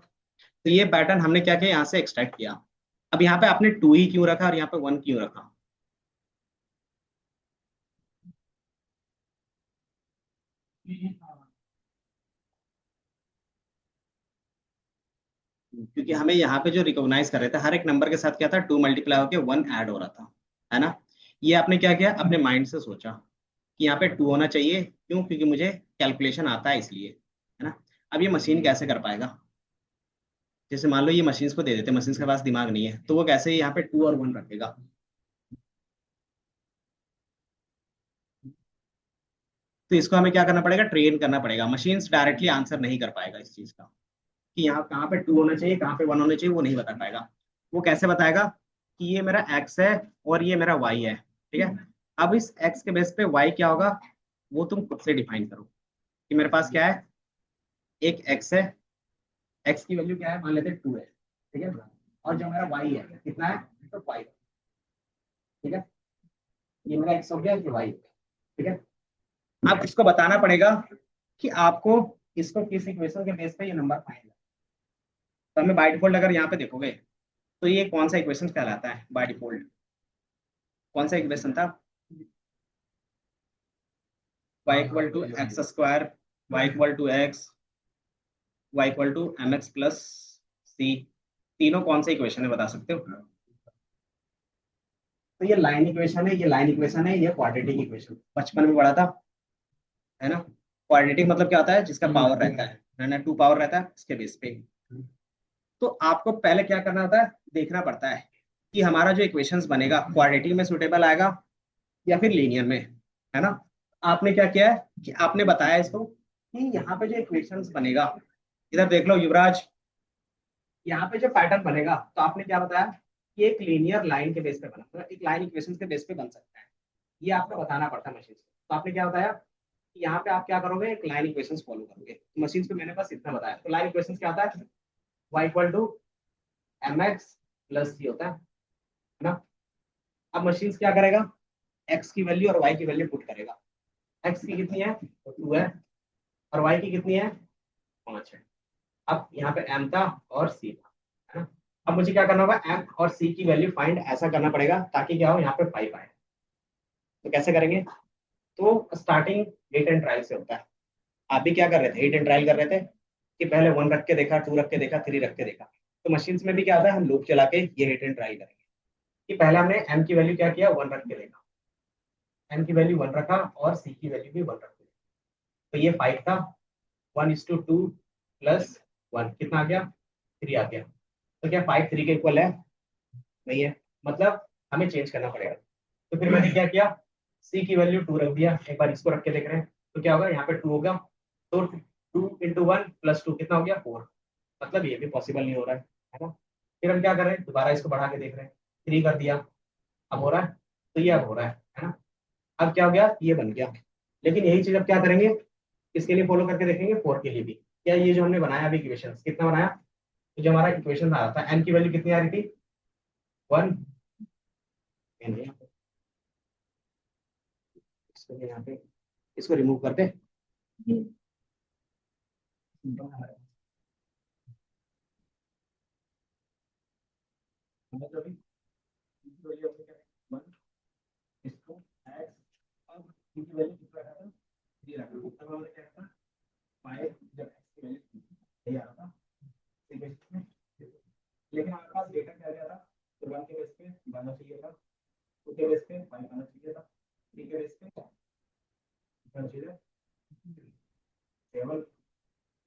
तो ये पैटर्न हमने क्या किया, यहाँ से एक्सट्रैक्ट किया। अब यहाँ पे आपने 2 ही क्यों रखा और यहाँ पे 1 क्यों रखा? क्योंकि हमें यहाँ पे जो रिकॉग्नाइज कर रहे थे, हर एक नंबर के साथ क्या था, 2 मल्टीप्लाई होकर 1 ऐड हो रहा था, है ना। ये आपने क्या किया, अपने माइंड से सोचा कि यहाँ पे 2 होना चाहिए, क्यों, क्योंकि मुझे कैलकुलेशन आता है इसलिए, है ना। अब ये मशीन कैसे कर पाएगा, जैसे मान लो ये मशीन्स को दे देते, मशीन्स के पास दिमाग नहीं है, तो वो कैसे यहाँ पे 2 और 1 रखेगा? तो इसको हमें क्या करना पड़ेगा, ट्रेन करना पड़ेगा। मशीन्स डायरेक्टली आंसर नहीं कर पाएगा इस चीज का, कि यहाँ कहाँ पे 2 होना चाहिए, कहाँ पे 1 होना चाहिए, वो नहीं बता पाएगा। वो कैसे बताएगा कि ये मेरा x है और ये मेरा y है। ठीक है। अब इस x के बेस पे y क्या होगा, वो तुम खुद से डिफाइन करो, कि मेरे पास क्या है, एक x है, x की वैल्यू क्या है, मान लेते हैं 2 है। ठीक है। और जो मेरा y है कितना है, तो 5। ठीक है। ये मेरा x हो गया, ये y हो गया। ठीक है। अब इसको बताना पड़ेगा कि आपको इसको किस इक्वेशन के बेस पे ये नंबर फाइंड है। तो हमें बाय डिफॉल्ट अगर यहाँ पे देखोगे, तो ये कौन सा इक्वेशन कहलाता है बाय डिफॉल्ट, कौन सा इक्वेशन था, y=x², y=x, y=mx+c, तीनों कौन सा इक्वेशन है, बता सकते हो? तो ये लाइन इक्वेशन है, ये लाइन इक्वेशन है, ये क्वाड्रेटिक इक्वेशन, बचपन में पढ़ा था। है ना। क्वाड्रेटिक मतलब क्या होता है, जिसका पावर रहता है ना, 2 पावर रहता है इसके बेस पे। तो आपको पहले क्या करना होता है, देखना पड़ता है कि हमारा जो इक्वेशंस बनेगा क्वाड्रेटिक में सुटेबल आएगा या फिर लीनियर में, है ना। आपने क्या किया है कि आपने बताया इसको कि यहाँ पे जो इक्वेशंस बनेगा, इधर देख लो युवराज, यहाँ पे जो पैटर्न बनेगा तो आपने क्या बताया कि एक लीनियर लाइन के बेस पे बना, मतलब एक लाइन इक्वेशन के बेस पे बन सकता है। ये आपको बताना पड़ता है मशीन से। तो आपने क्या बताया कि यहाँ पे आप क्या करोगे, एक लाइन इक्वेशन फॉलो करोगे। मशीन पे मैंने बस इतना बताया। तो लाइन इक्वेशन क्या होता है, y equal to M x plus c होता है ना। अब मशीन क्या करेगा, x की वैल्यू और y की वैल्यू पुट करेगा। x की कितनी है, तो 2 है, और y की कितनी है, 5 है। अब यहाँ पे m था और c था, है ना। अब मुझे क्या करना होगा, m और c की वैल्यू फाइंड ऐसा करना पड़ेगा ताकि क्या हो, यहाँ पे 5 आए। तो कैसे करेंगे, तो स्टार्टिंग हिट एंड ट्रायल से होता है। आप भी क्या कर रहे थे, हिट एंड ट्रायल कर रहे थे कि पहले 1 रख के देखा, 2 रख के देखा, 3 रख के देखा। तो मशीन्स में भी क्या होता है, हम लूप चला के ये हिट एंड ट्रायल करेंगे कि पहले हमने m की वैल्यू क्या किया, 1 रख के देखा, m की वैल्यू 1 रखा और c की वैल्यू भी 1 रख के। तो ये 5 था, 1:2 प्लस 1 कितना आ गया, 3 आ गया। तो क्या 5 3 के इक्वल है, नहीं है, मतलब हमें चेंज करना पड़ेगा। तो फिर मैंने क्या किया, c की वैल्यू 2 रख दिया, एक बार इसको रख के देख रहे हैं तो क्या होगा, यहाँ पे 2 होगा। तो 2 × 1 + 2 कितना हो गया, 4। मतलब ये भी पॉसिबल नहीं हो रहा है ना। फिर हम क्या कर रहे हैं, दोबारा इसको बढ़ा के देख रहे हैं, 3 कर दिया, अब हो रहा है। तो ये अब हो रहा है ना। अब क्या हो गया, ये बन गया। लेकिन यही चीज अब क्या करेंगे, किसके लिए फॉलो करके देखेंगे, 4 के लिए भी। क्या ये जो हमने बनाया अभी इक्वेशन कितना बनाया, तो जो हमारा इक्वेशन आ रहा था m की वैल्यू कितनी आ रही थी, 1। इसको यहाँ पे इसको रिमूव कर दे। इसको x, अब की वैल्यू कितना रखा था, 3 रखा था। तब हमने क्या रखा, 5 जब x की वैल्यू यही आ रहा था, ठीक है इसमें। लेकिन हमारे पास डेटा क्या गया था, तो 1 के बेस पे बनना चाहिए था, 2 के बेस पे 5 बनना चाहिए था, 3 के बेस पे बनना चाहिए 7,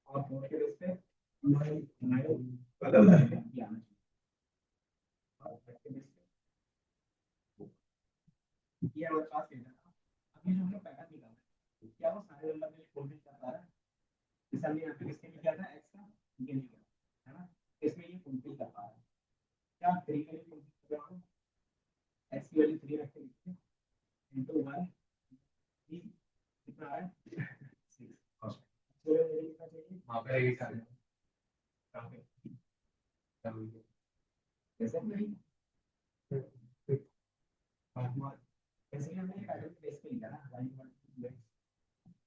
और 4 के बेस पे 9 9 आना चाहिए। और 5 के बेस पे ये हमारे पास डेटा था। अभी जो हमने पैटर्न निकाला है, क्या वो सारे नंबर में फुलफिल कर पा रहा है। जैसे हमने यहाँ पे किसके लिए किया था, x का, ये नहीं किया, है ना। इसमें ये फुलफिल कर पा रहा है, क्या 3 के लिए फुलफिल कर रहा हूँ, x की वैल्यू 3 रख के लिखते हैं, into 1 कितना है, 6। चलो ये कितना चाहिए, वहाँ पे ये सारे कहाँ पे कैसे नहीं, कैसे हमने पैटर्न बेस पे लिखा ना, 1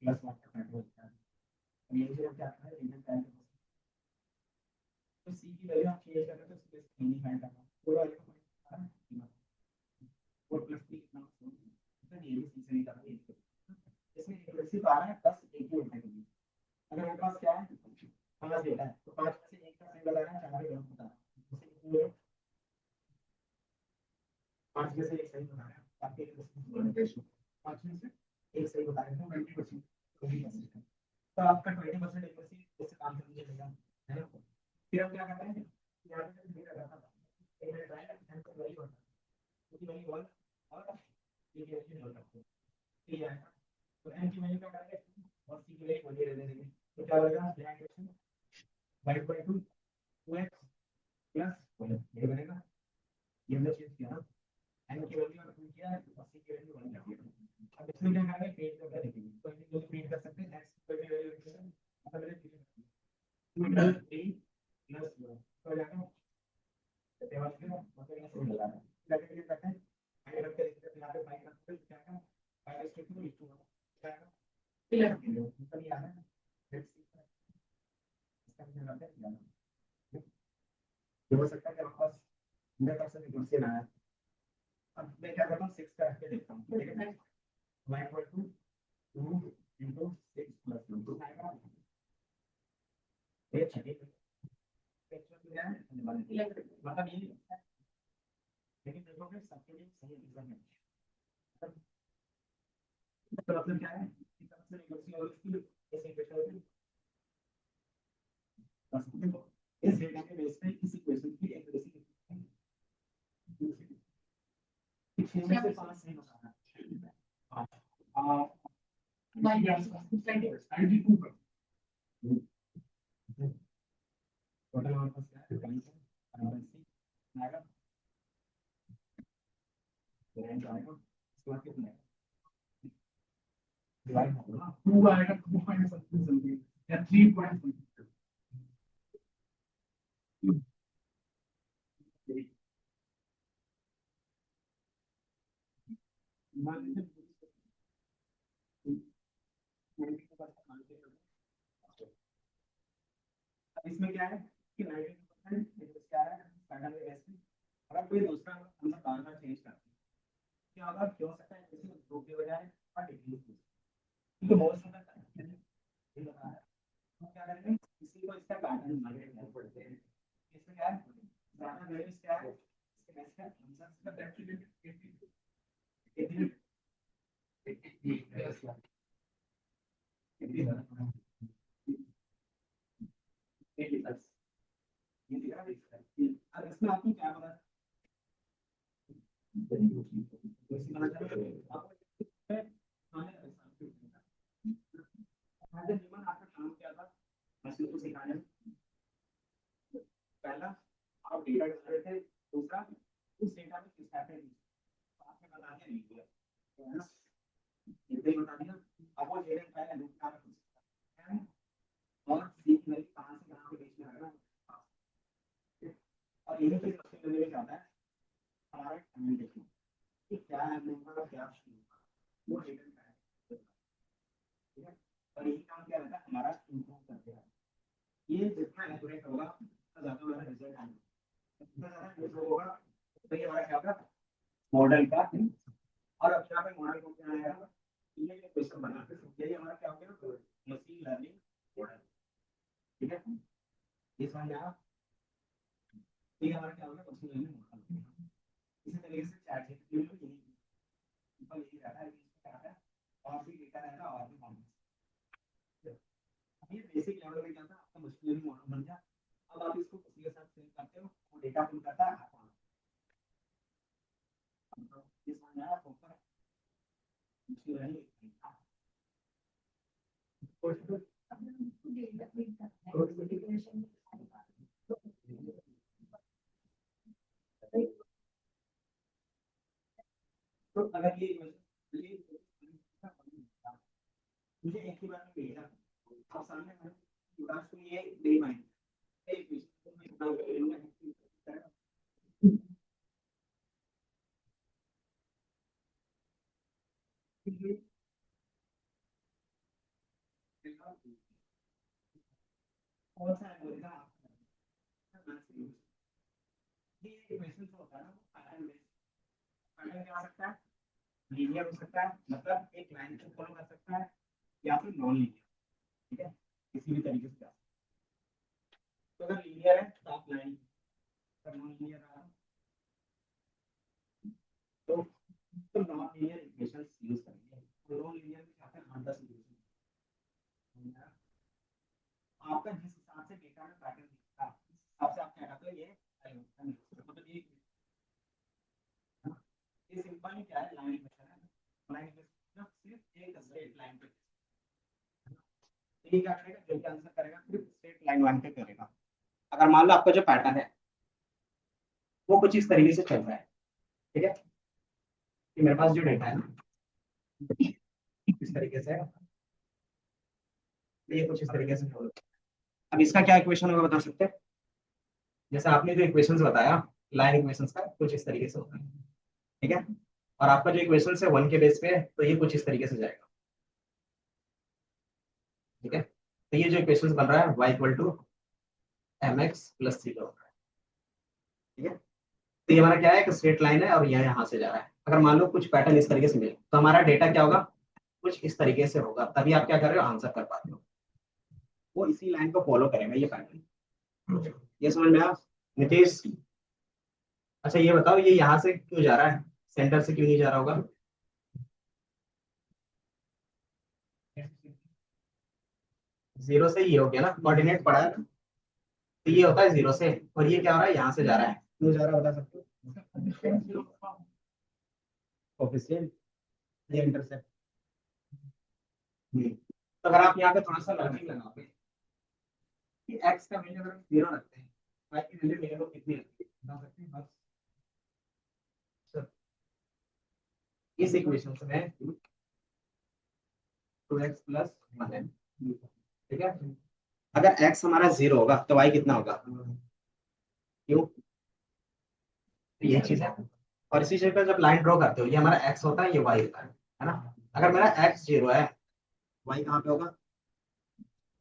प्लस 1 का पैटर्न लिखा है। अब ये जो क्या है, रीजन टाइम, तो c की वैल्यू आप चेंज कर रहे हो तो स्पेस नहीं फाइंड करना, पूरा वाला का 4 + 3 कितना, तो ये भी c से निकालना है। इसमें एक्यूरेसी तो आ रहा है, बस एक ही होता है कभी। अगर मेरे पास क्या है, 5 डेटा है, तो 5 में से एक का सही बताना है, 4 का गलत बताना है। जैसे कितनी है, 5 में से एक सही बताना है, बाकी 5 में से एक सही बताना है, 20%, 20%। तो आपका 20% एक्यूरेसी इससे काम करने लगेगा, है ना। फिर हम क्या करते हैं, यहाँ पे जो डेटा रहता था, एक ट्रायल एंड वैल्यू होता है, उसकी वैल्यू 1 और ये वैल्यू 0 रखते हैं, ठीक है। तो एन की वैल्यू क्या करेंगे, और सी की वैल्यू वही रहने देंगे। तो क्या होगा, black question white by 2 2x plus 1 ये बनेगा। ये हमने चेंज किया ना, एन की वैल्यू और 2 किया और सी की वैल्यू 1 कर दिया। अब इसमें क्या करेंगे, पेज करके देखेंगे, तो ये जो प्रिंट कर सकते हैं, x की वैल्यू मतलब मैंने 2 3 प्लस 1 तो जाएगा, टेबल पे मतलब ये सही लगा है। क्या करते हैं, फाइव रख के देखते हैं, यहाँ पे 5 रखते हैं, क्या है 5 * 2 क्या है, क्लियर मतलब ये आ रहा है। हो सकता है कि आपके पास 100% क्वेश्चन आया। अब मैं क्या करता हूँ, 6 का रख के देखता हूँ, ठीक है। y = 2 * 6 + 2 आएगा, ये छठी मतलब ये, लेकिन देखो कि सबके लिए सही आंसर है। तो मतलब क्या है, इस डेटा के बेस पे इस इक्वेशन की एक्यूरेसी कितने से 5 नहीं बताना। हां माइनस 92 टोटल हमारे पास क्या है 20 आएगा रेंज आएगा इसके बाद कितना डिवाइड होगा 2 आएगा 2 समथिंग या 3 इसमें क्या है कि 92% इंटरेस्ट क्या है पैटर्न के बेस पे। अगर कोई दूसरा नंबर बार बार चेंज करते हैं क्या होगा क्या हो सकता है जैसे दो के बजाय और डिग्री क्योंकि बहुत समय तक ये बता है हम क्या करेंगे किसी को इसका पैटर्न मालूम पड़ते हैं इसमें क्या है ज्यादा वैल्यूज क्या है इसके बेस पे आंसर का डेफिनेट इसमें आपको क्या पता आपका काम क्या था मशीन को सिखाने में पहला आप डेटा डाल रहे थे दूसरा उस डेटा में किस टाइप का आपने बता दिया नहीं दिया है ना इतना ही बता दिया अब वो डेटा पहले लूप का है और सीख नहीं कहां से कहां के बीच में आएगा और यही चीज मशीन लर्निंग में जाता है हमारा कम्युनिकेशन कि क्या है नंबर क्या वो डेटा है ठीक है और यही काम क्या रहता है हमारा इम्प्रूव करते हैं ये जितना एक्यूरेट होगा उतना ज्यादा हमारा रिजल्ट आएगा जितना ज्यादा रिजल्ट होगा तो ये हमारा क्या होगा मॉडल का और अब यहाँ पे मॉडल को क्या आएगा ये जो क्वेश्चन बना है ये हमारा क्या हो गया मशीन लर्निंग मॉडल ठीक है ये समझ में आया ये हमारा क्या हो गया मशीन लर्निंग मॉडल इसी तरीके से चैट जीपीटी में यही सिंपल यही रहता है इसमें क्या है और भी डेटा रहता और भी कॉम्प्लेक्स ये बेसिक लेवल में क्या था आपका मशीन लर्निंग मॉडल बन गया अब आप इसको किसी के साथ शेयर करते हो वो डेटा पुल करता है आपको ये समझ आया प्रॉपर मशीन लर्निंग तो अगर ये मुझे एक ही बार में भेजा आप सामने क्लास को ये दे पाएंगे एक कौन सा एल्गोरिथम ये क्वेश्चन जो होता है ना वो पैटर्न बेस्ड पैटर्न क्या हो सकता है लीनियर हो सकता है मतलब एक लाइन को फॉलो कर सकता है या फिर नॉन लीनियर ठीक है किसी भी तरीके से तो अगर लीनियर है तो आप लाइन अगर नॉन लीनियर है तो नॉन लीनियर इक्वेशंस यूज करेंगे तो नॉन लीनियर में क्या है 8-10 इक्वेशन आपका जिस हिसाब से डेटा में पैटर्न दिखता है उस हिसाब से आप क्या करते हो ये मतलब ये सिंपल क्या है लाइन इक्वेशन है लाइन इक्वेशन सिर्फ एक स्ट्रेट लाइन पे ये क्या करेगा जो भी आंसर करेगा सिर्फ स्ट्रेट लाइन पे करेगा अगर मान लो आपका जो पैटर्न है वो कुछ इस तरीके से चल रहा है ठीक है कि मेरे पास जो डेटा है ना इस तरीके से ये कुछ इस तरीके से चल अब इसका क्या इक्वेशन होगा बता सकते हैं जैसे आपने जो इक्वेशंस बताया लाइन इक्वेशंस का कुछ इस तरीके से होता है ठीक है और आपका जो इक्वेशन है 1 के बेस पे है तो ये कुछ इस तरीके से जाएगा ठीक है तो ये जो इक्वेशन बन रहा है y equal to mx plus c का होता है ठीक है तो ये हमारा क्या है एक स्ट्रेट लाइन है और यह यहाँ से जा रहा है अगर मान लो कुछ पैटर्न इस तरीके से मिले तो हमारा डेटा क्या होगा कुछ इस तरीके से होगा तभी आप क्या कर रहे हो आंसर कर पाते हो वो इसी लाइन को फॉलो करेगा ये पैटर्न ये समझ में आया नितेश अच्छा ये बताओ ये यहाँ से क्यों जा रहा है सेंटर से क्यों नहीं जा रहा होगा जीरो से ये हो गया ना, कोऑर्डिनेट पड़ा है ना, तो ये होता है जीरो से, और ये क्या हो रहा है, यहाँ से जा रहा है, क्यों जा रहा है बता सकते हो? कोफिशिएंट, ये इंटरसेप्ट। तो अगर आप यहाँ पे थोड़ा सा लॉजिक लगाओगे कि x का वैल्यू अगर जीरो रखते हैं, y की वैल्यू मेरे को कितनी रखती है बता सकते हैं बस। So, इस इक्वेशन से मैं 2x+1 है, ठीक है। अगर x हमारा जीरो होगा तो y कितना होगा, क्यों, तो ये चीज है। और इसी चीज पे जब लाइन ड्रॉ करते हो, ये हमारा x होता है, ये y होता है ना। अगर मेरा x जीरो है, y कहाँ पे होगा,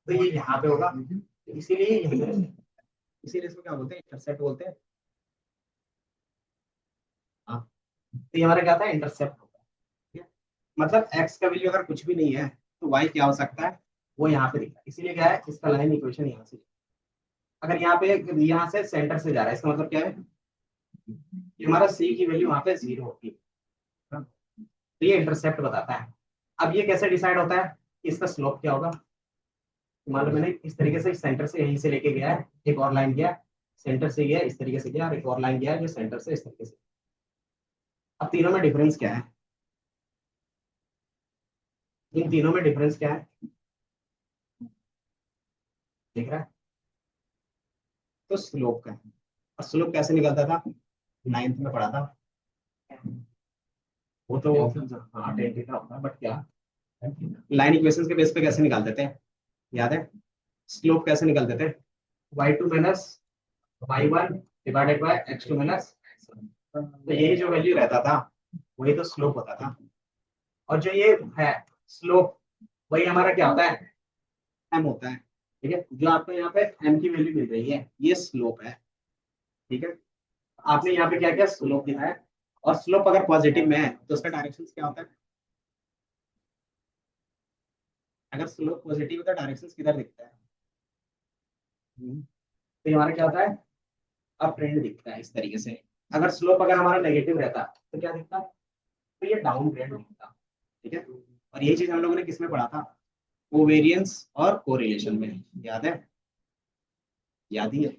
तो ये यहाँ पे होगा, तो इसीलिए इसीलिए इसको क्या बोलते हैं, इंटरसेप्ट बोलते हैं। हाँ, तो ये हमारा क्या था, इंटरसेप्ट होता है, ठीक है? मतलब x का वैल्यू अगर कुछ भी नहीं है तो y क्या हो सकता है, वो यहाँ पे दिखा है। इसीलिए क्या है, इसका लाइन इक्वेशन यहाँ से, अगर यहाँ पे यहाँ से सेंटर से जा रहा है, इसका मतलब क्या है, कि हमारा c की वैल्यू वहां पे जीरो होगी, तो ये इंटरसेप्ट बताता है। अब ये कैसे डिसाइड होता है कि इसका स्लोप क्या होगा, मान लो मैंने इस तरीके से सेंटर से यहीं से लेके गया है, एक और लाइन गया, सेंटर से गया इस तरीके से गया, और एक और लाइन गया जो सेंटर से इस तरीके से। अब तीनों में डिफरेंस क्या है, इन तीनों में डिफरेंस क्या है, देख रहा है, तो स्लोप का है। और स्लोप कैसे निकलता था, नाइन्थ में पढ़ा था, वो तो हाँ 10 थीटा होता है, बट क्या लाइन इक्वेशंस के बेस पे कैसे निकालते थे, याद है, स्लोप कैसे निकालते थे, y2 - y1 divided by x2 - तो यही जो वैल्यू रहता था वही तो स्लोप होता था। और जो ये है स्लोप, वही हमारा क्या होता है, m होता है, ठीक है। जो आपको यहाँ पे m की वैल्यू मिल रही है ये स्लोप है, ठीक है। आपने यहाँ पे क्या किया, स्लोप दिखाया, और स्लोप अगर पॉजिटिव में है तो उसका डायरेक्शन क्या होता है, अगर स्लोप पॉजिटिव है तो डायरेक्शन किधर दिखता है, तो ये हमारा क्या होता है, अप ट्रेंड दिखता है इस तरीके से। अगर स्लोप अगर हमारा नेगेटिव रहता तो क्या दिखता, तो ये डाउन ट्रेंड दिखता, ठीक है। और यही चीज हम लोगों ने किसमें पढ़ा था, कोवेरियंस और कोरिलेशन में, याद है, याद ही है।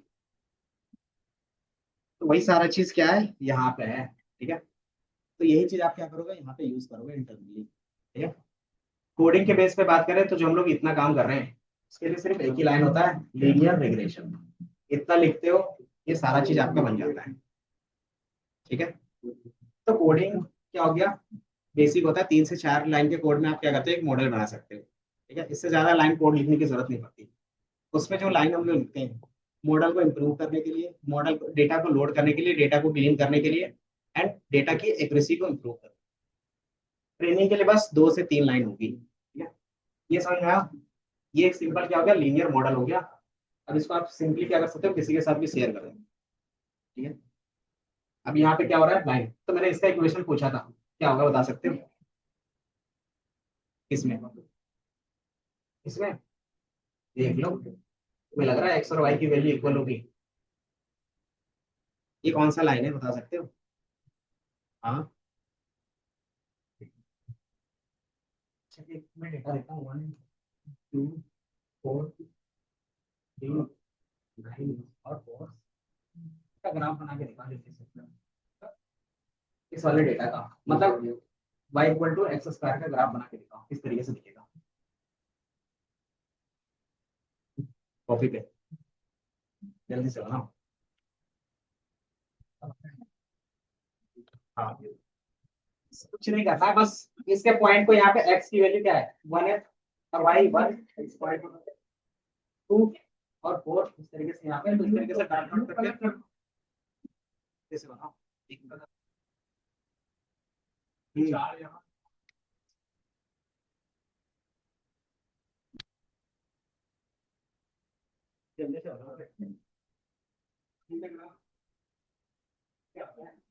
तो वही सारा चीज क्या है यहाँ पे है, ठीक है। तो यही चीज आप क्या करोगे, यहाँ पे यूज करोगे इंटरनली, ठीक है। कोडिंग के बेस पे बात करें तो जो हम लोग इतना काम कर रहे हैं उसके लिए सिर्फ एक ही लाइन होता है, लीनियर रिग्रेशन। इतना लिखते हो ये सारा चीज आपका बन जाता है, ठीक है। तो कोडिंग क्या हो गया, बेसिक होता है, 3 से 4 लाइन के कोड में आप क्या करते हो, एक मॉडल बना सकते हो, ठीक है। इससे ज्यादा लाइन कोड लिखने की जरूरत नहीं पड़ती। उसमें जो लाइन हम लोग लिखते हैं मॉडल को इम्प्रूव करने के लिए, मॉडल को डेटा को लोड करने के लिए, डेटा को क्लीन करने के लिए, एंड डेटा की एक्यूरेसी को इम्प्रूव करने, ट्रेनिंग के लिए बस 2 से 3 लाइन होगी, ठीक है। ये समझ में आया, ये एक सिंपल क्या हो गया, लीनियर मॉडल हो गया। अब इसको आप सिंपली क्या कर सकते हो, किसी के साथ भी शेयर कर दें, ठीक है। अब यहाँ पे क्या हो रहा है, लाइन, तो मैंने इसका इक्वेशन पूछा था, क्या होगा बता सकते हो, किसमें, इसमें देख लो, तुम्हें लग रहा है एक्स और वाई की वैल्यू इक्वल होगी, ये कौन सा लाइन है बता सकते हो, हाँ। अच्छा, एक मैं डेटा देता हूँ, 1 2 4 3 9 और 4 का ग्राफ बना के दिखा देते हैं इस वाले डेटा का, मतलब y = x² का ग्राफ बना के दिखाओ किस तरीके से दिखेगा, कॉपी पे, जल्दी से बनाओ। हाँ, कुछ नहीं करना है, बस इसके पॉइंट को यहाँ पे x की वैल्यू क्या है, 1 है, और y 1, इस पॉइंट को 2 और 4 इस तरीके से यहाँ पे, तो इस तरीके से डॉट डॉट करके कैसे बनाओ, एक मिनट। चार यहाँ, जल्दी से बनाओ, ठीक है ना? क्या होता है?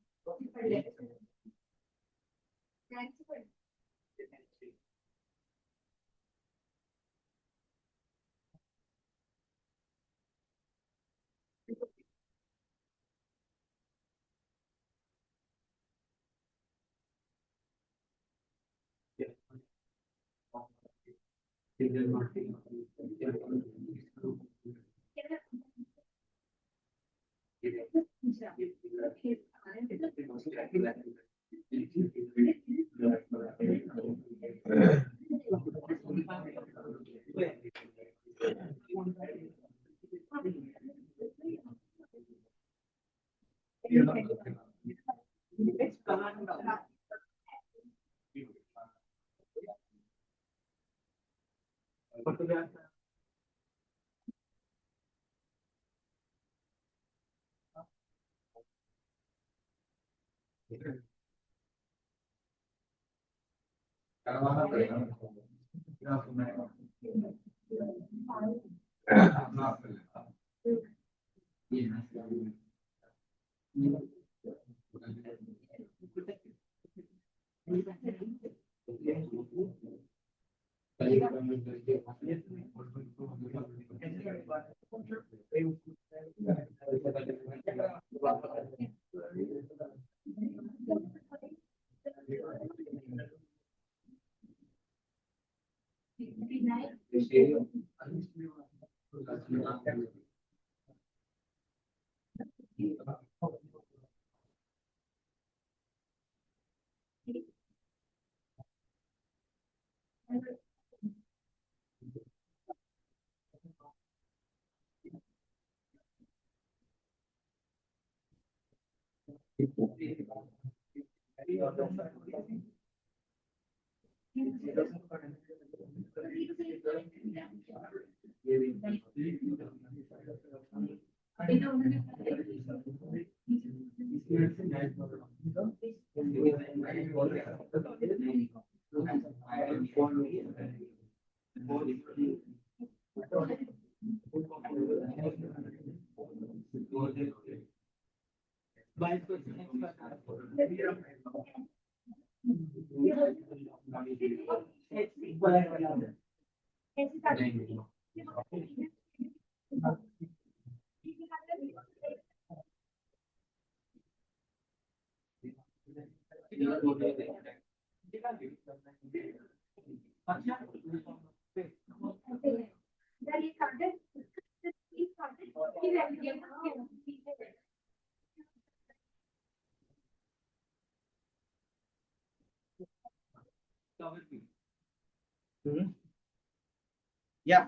या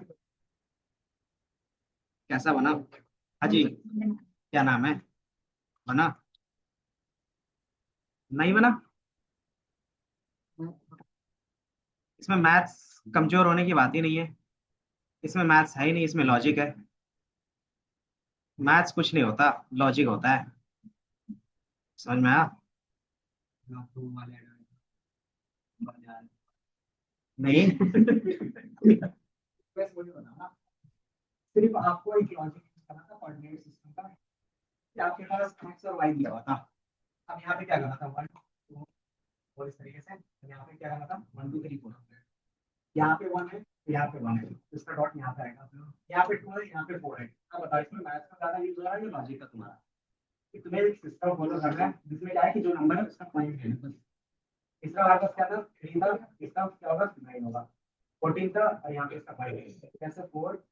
कैसा बना? हाँ जी, क्या नाम है? बना? नहीं बना? इसमें मैथ्स कमजोर होने की बात ही नहीं है। इसमें मैथ्स है ही नहीं, इसमें लॉजिक है। मैथ्स कुछ नहीं होता, लॉजिक होता है। समझ में आया? नहीं। बस वही बनाना, सिर्फ आपको एक लॉजिक यूज करना था कोऑर्डिनेट सिस्टम का, कि आपके पास एक्स और वाई दिया हुआ था। अब यहाँ पे क्या करना था, वन टू, और इस तरीके से यहाँ पे क्या करना था, वन टू थ्री फोर। यहाँ पे वन है, यहाँ पे वन है, तो इसका डॉट यहाँ पे आएगा। यहाँ पे टू है, यहाँ पे फोर है। अब बताओ इसमें मैथ्स का ज्यादा यूज हो रहा है या लॉजिक का तुम्हारा? कि तुम्हें एक सिस्टम फॉलो करना है जिसमें क्या है कि जो नंबर है उसका पॉइंट है बस। इसका हमारे पास क्या था, थ्री था, इसका क्या होगा, नाइन होगा। 14 था और यहाँ पे इसका फाइव है, कैसे फोर,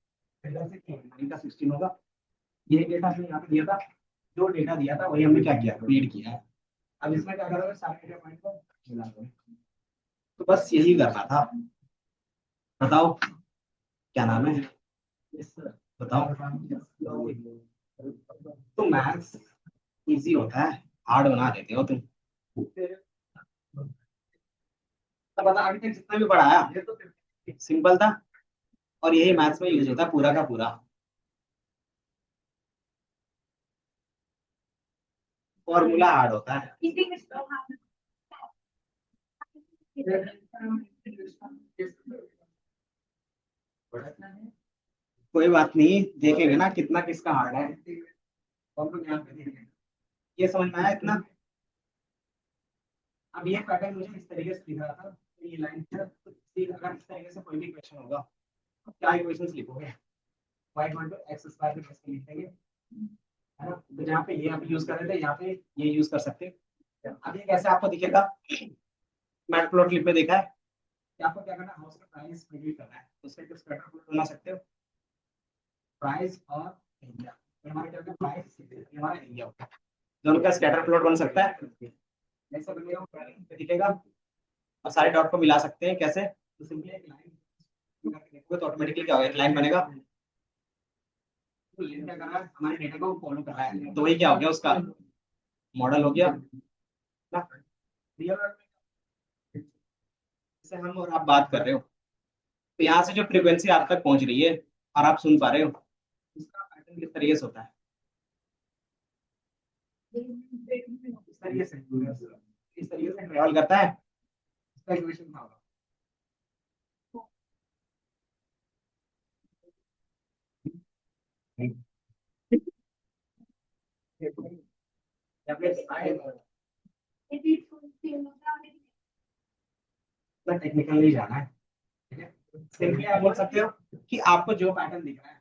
इधर से तीन का 16 होगा। ये डेटा हमने यहाँ पे दिया था, जो डेटा दिया था वही हमने क्या किया, रीड किया है। अब इसमें क्या करोगे, सारे डेटा पॉइंट को मिला दो। तो बस यही करना था। बताओ क्या नाम है? बताओ। तो मैथ्स इजी होता है, हार्ड बना देते हो तुम। तो बता, अभी तक जितना भी पढ़ाया ये तो सिंपल था, और यही मैथ्स में यूज होता है पूरा का पूरा। फॉर्मूला हार्ड होता है। कोई बात नहीं, देखेंगे ना कितना किसका हार्ड है। हम लोग यहाँ पे देखेंगे। ये समझ में आया इतना? अब ये पैटर्न मुझे इस तरीके से दिख रहा था, तो ये लाइन है, तो अगर इस तरीके से कोई भी क्वेश्चन होगा, तो क्या इक्वेशंस लिखोगे? y equal to X square में कैसे लिखेंगे, है ना? तो जहाँ पे ये आप यूज कर रहे थे, यहाँ पे ये यूज कर सकते हैं। अब ये कैसे आपको दिखेगा? मैटप्लॉटलिब पे देखा है? कि आपको क्या करना है, हाउस का प्राइस प्रिडिक्ट करना है, तो उसका एक स्कैटर प्लॉट बना सकते हो, प्राइस और एरिया। ये हमारा क्या होता है, प्राइस, ये हमारा एरिया होता है, दोनों का स्कैटर प्लॉट बन सकता है। जैसे बनेगा वो प्राइस पे दिखेगा, और सारे डॉट को मिला सकते हैं कैसे, तो सिंपली एक लाइन देखोगे तो ऑटोमेटिकली क्या होगा, एक लाइन बनेगा, तो लाइन क्या कर रहा है, हमारे डेटा को फॉलो कर रहा है, तो वही क्या हो गया, उसका मॉडल हो गया ना। रियल वर्ल्ड में जैसे हम और आप बात कर रहे हो, तो यहाँ से जो फ्रीक्वेंसी आप तक पहुंच रही है और आप सुन पा रहे हो, इसका पैटर्न किस तरीके से होता है, इस तरीके से, इस तरीके से ट्रेवल करता है, इसका इक्वेशन क्या होगा। टेक्निकल नहीं जाना है, ठीक है। सिंपली आप बोल सकते हो कि आपको जो पैटर्न दिख रहा है,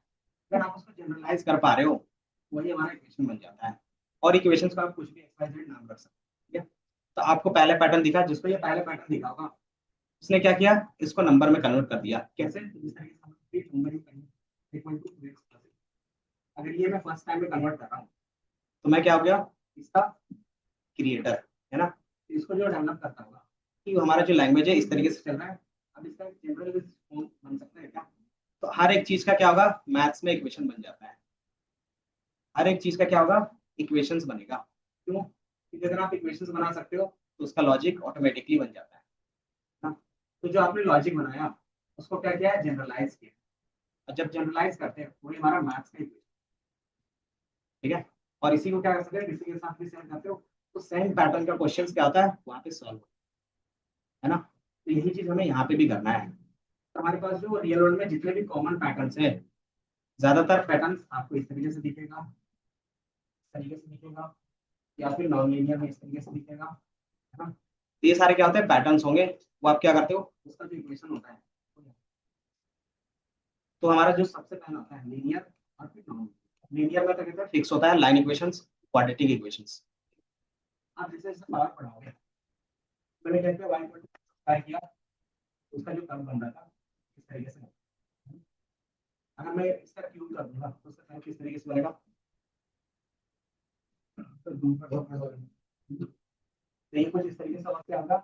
अगर आप उसको जनरलाइज कर पा रहे हो, वही हमारा इक्वेशन बन जाता है। और इक्वेशंस का आप कुछ भी एक्सवाइजेड नाम रख सकते हो, ठीक है। तो आपको पहले पैटर्न दिखा, जिसको ये पहले पैटर्न दिखा होगा, उसने क्या किया, इसको नंबर में कन्वर्ट कर दिया, कैसे, जिस तरीके से हम नंबर में इक्वल टू अगर ये मैं फर्स्ट टाइम में कन्वर्ट कर रहा हूँ, तो मैं क्या हो गया, इसका क्रिएटर, है ना। तो इसको जो डेवलप करता होगा कि हमारा जो लैंग्वेज है इस तरीके से चल रहा है, अब इसका जनरल फॉर्म बन सकता है क्या, तो हर एक चीज का क्या होगा, मैथ्स में इक्वेशन बन जाता है, हर एक चीज का क्या होगा, इक्वेशंस बनेगा। क्यों, क्योंकि अगर आप इक्वेशंस बना सकते हो तो उसका लॉजिक ऑटोमेटिकली बन जाता है ना। तो जो आपने लॉजिक बनाया, उसको क्या किया है, जनरलाइज किया, और जब जनरलाइज करते हैं वही हमारा मैथ्स का इक्वेशन, ठीक है। और इसी को क्या कर सकते हैं, किसी के साथ भी सेम करते हो, तो सेम पैटर्न का क्वेश्चन क्या होता है वहां पे सॉल्व, है ना। तो यही चीज हमें यहाँ पे भी करना है। तो हमारे पास जो रियल वर्ल्ड में जितने भी कॉमन पैटर्न्स है, ज्यादातर पैटर्न्स आपको इस तरीके से दिखेगा, इस तरीके से दिखेगा, या फिर नॉन लीनियर में इस तरीके से दिखेगा, है ना। तो ये सारे क्या होते हैं, पैटर्न्स होंगे, वो आप क्या करते हो, उसका जो इक्वेशन होता है, तो हमारा जो सबसे पहला होता है लीनियर, और फिर नॉन लीनियर में तो कहते हैं फिक्स होता है, लाइन इक्वेशंस, क्वाड्रेटिक इक्वेशंस। आप जैसे जैसे पावर पढ़ाओगे, मैंने कहते हैं वाई को ट्राई किया, उसका जो कर्व बन रहा था इस तरीके से, अगर मैं इसका क्यूब कर दूंगा तो उसका कर्व किस तरीके से बनेगा, तो ये कुछ इस तरीके से और क्या होगा,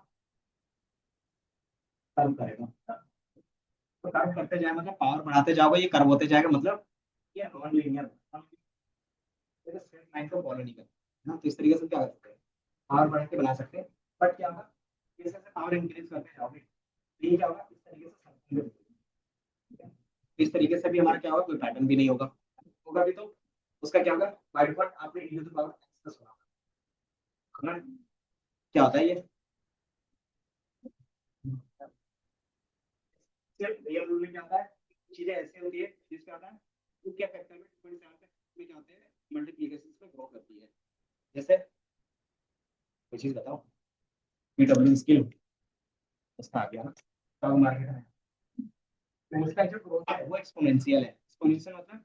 कर्व करेगा, तो कर्व करते जाए मतलब पावर बढ़ाते जाओगे, ये कर्व होते जाएगा, मतलब ये नॉन लीनियर स्ट्रेट लाइन को फॉलो नहीं करता, है ना। तो इस तरीके से क्या कर सकते हैं, पावर बढ़ा के बना सकते हैं, बट क्या होगा, जैसे जैसे पावर इंक्रीज करते जाओगे, तो ये क्या होगा, इस तरीके से सर्कल में, ठीक है? तो इस तरीके से भी हमारा क्या होगा, कोई पैटर्न भी नहीं होगा, होगा भी तो उसका क्या होगा, बाय डिफॉल्ट आपने e टू पावर एक्स सुना है ना? क्या होता है ये, सिर्फ रियल रूल में क्या होता है, चीजें ऐसी होती है जिसका होता है टू के फैक्टर में 2.7 में क्या होते हैं, मल्टीप्लिकेशन में ग्रो करती है। जैसे कोई चीज बताओ, पीडब्ल्यू स्किल उसका आ गया ना, स्टॉक मार्केट में, तो उसका जो ग्रोथ है वो एक्सपोनेंशियल है, एक्सपोनेंशियल मतलब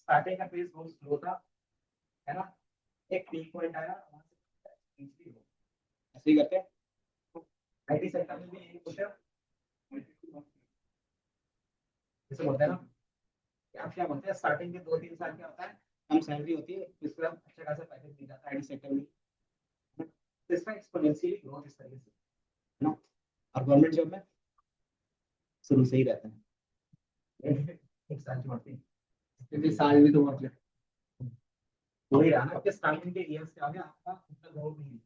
स्टार्टिंग का फेज बहुत स्लो था, है ना, एक पीक पॉइंट आया, वहां से एक्सपोनेंशियली ग्रो, ऐसे ही करते हैं। आईटी सेक्टर में भी यही कुछ है, जैसे बोलते हैं ना कि आप क्या बोलते हैं, स्टार्टिंग के 2-3 साल क्या होता है, कम सैलरी होती है, इसके बाद अच्छा खासा पैकेज मिल जाता है आईटी सेक्टर में, तो इसका एक्सपोनेंशियली ग्रोथ इस तरीके से, है ना। और गवर्नमेंट जॉब में शुरू से ही रहता है, एक साल की बढ़ती है, क्योंकि साल भी तो बहुत वही रहा ना कि स्टार्टिंग के ईयर्स क्या हो गया आपका उतना ग्रोथ नहीं है,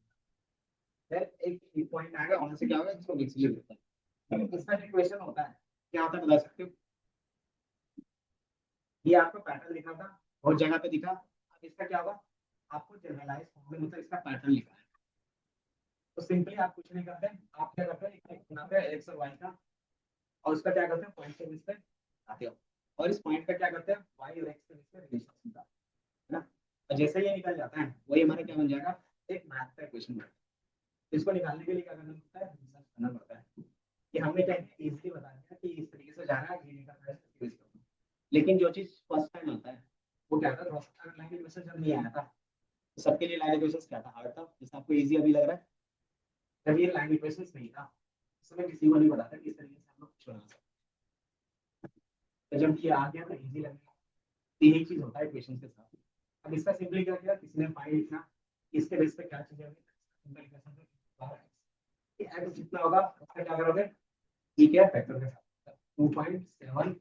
फिर एक पॉइंट आएगा, वहां से क्या होगा, इसको एक्सीलरेट होता है। इसका जो इक्वेशन होता है क्या होता है बता सकते हो, ये आपको पैटर्न लिखा था, बहुत जगह पे दिखा, अब इसका क्या होगा, आपको जनरलाइज फॉर्म में मतलब इसका पैटर्न लिखा है, तो सिंपली आप कुछ नहीं करते, आप क्या करते हैं, एक बनाते हैं एक्स और वाई का, और उसका क्या करते हैं, पॉइंट के बीच पे आते हो, और इस पॉइंट का क्या करते हैं, वाई और एक्स के बीच में रिलेशन होता है ना। और जैसे ये निकल जाता है वही हमारा क्या बन जाएगा, एक मैथ का क्वेश्चन बन जाएगा। इसको निकालने के लिए क्या करना पड़ता है, रिसर्च करना पड़ता है, कि हमने क्या इजीली बता दिया कि इस तरीके से जाना है, ये निकल रहा है, यूज करना। लेकिन जो चीज फर्स्ट टाइम आता है वो क्या था, लाइन इक्वेशन जब नहीं आया था, तो सबके लिए लाइन इक्वेशन क्या था, हार्ड था, जैसे आपको इजी अभी लग रहा है, जब ये लाइन इक्वेशन नहीं था, समय किसी को नहीं बताता कि इस तरीके से हम लोग कुछ बना सकते हैं। तो जब ये आ गया तो इजी लगेगा। यही चीज होता है इक्वेशन के साथ। अब इसका सिंपली क्या किया, किसी ने फाइंड लिखना, इसके बेस पे क्या चीजें होगी, सिंपल इक्वेशन पे x जितना होगा उसका क्या करोगे, ये क्या फैक्टर के साथ 2.7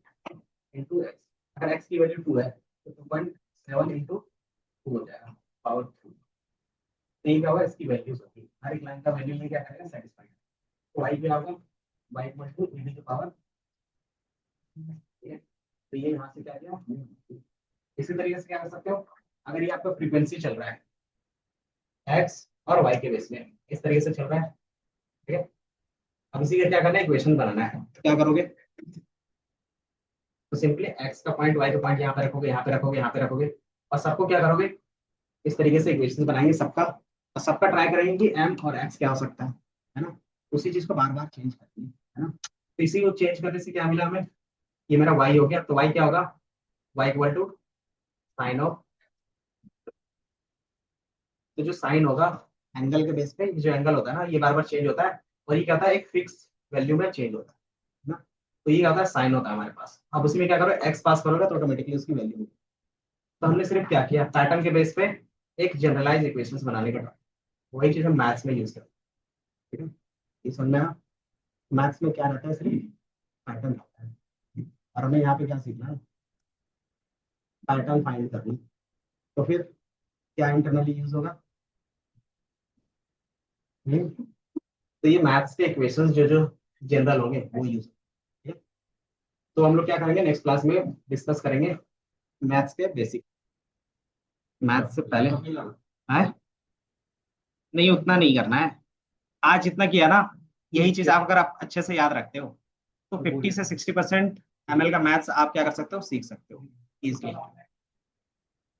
into x। अगर x की वैल्यू 2 है तो 2.7 into 2 हो जाएगा पावर 2। तो ये क्या होगा, इसकी वैल्यूज होगी, हर एक लाइन का वैल्यू ये क्या करेगा, सेटिस्फाई। तो y क्या होगा, y इक्वल टू e की पावर, तो ये यहाँ से क्या गया। इसी तरीके से क्या कर सकते हो, अगर ये आपका फ्रीक्वेंसी चल रहा है x और y के बेस में, इस तरीके से चल रहा है, ठीक है। अब इसी का क्या करना है, इक्वेशन बनाना है, तो क्या करोगे, तो सिंपली x का पॉइंट y का पॉइंट यहाँ पे रखोगे, यहाँ पे रखोगे, यहाँ पे रखोगे, और सबको क्या करोगे, इस तरीके से इक्वेशन बनाएंगे सबका, और सबका ट्राई करेंगे कि m और x क्या हो सकता है ना। उसी चीज को बार बार चेंज करनी है ना। तो इसी को चेंज करने से क्या मिला हमें, ये मेरा y हो गया, तो y क्या होगा, y equal to sine of, तो जो साइन होगा एंगल के बेस पे, ये जो एंगल होता है ना ये बार बार चेंज होता है, और ये क्या होता है, एक फिक्स वैल्यू में चेंज होता है ना। तो ये क्या होता है, साइन होता है हमारे पास। अब उसी में क्या करो, एक्स पास करोगे तो ऑटोमेटिकली उसकी वैल्यू होगी। तो हमने सिर्फ क्या किया, पैटर्न के बेस पे एक जनरलाइज इक्वेशंस बनाने का, वही चीज हम मैथ्स में यूज करते हैं, ठीक है। ये समझना, मैथ्स में क्या रहता है, सिर्फ पैटर्न रहता है, और हमें यहाँ पे क्या सीखना है, पैटर्न फाइंड करनी। तो फिर क्या इंटरनली यूज होगा, तो ये मैथ्स के इक्वेशंस जो जो जनरल होंगे वो यूज, तो हम लोग क्या करेंगे नेक्स्ट क्लास में डिस्कस करेंगे मैथ्स के बेसिक। मैथ्स से पहले है नहीं, उतना नहीं करना है, आज जितना किया ना, यही चीज आप अगर आप अच्छे से याद रखते हो तो 50 से 60% एमएल का मैथ्स आप क्या कर सकते हो, सीख सकते हो इजिली।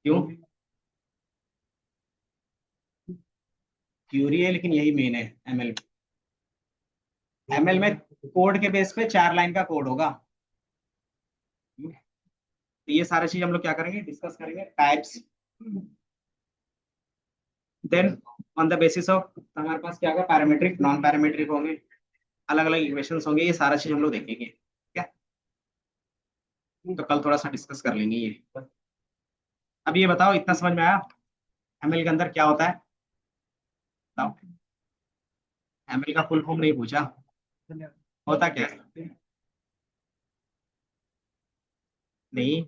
क्यों, थ्योरी है लेकिन यही मेन है एमएल। एमएल में कोड के बेस पे 4 लाइन का कोड होगा। तो ये सारी चीज हम लोग क्या करेंगे, डिस्कस करेंगे, types, then on the basis of हमारे पास क्या होगा, पैरामीट्रिक नॉन पैरामीट्रिक होंगे, अलग अलग इक्वेशंस होंगे, ये सारा चीज हम लोग देखेंगे, ठीक है। तो कल थोड़ा सा डिस्कस कर लेंगे ये। अब ये बताओ, इतना समझ में आया एमएल के अंदर क्या होता है, बताओ। एमएल का फुल फॉर्म नहीं पूछा, होता क्या है, नहीं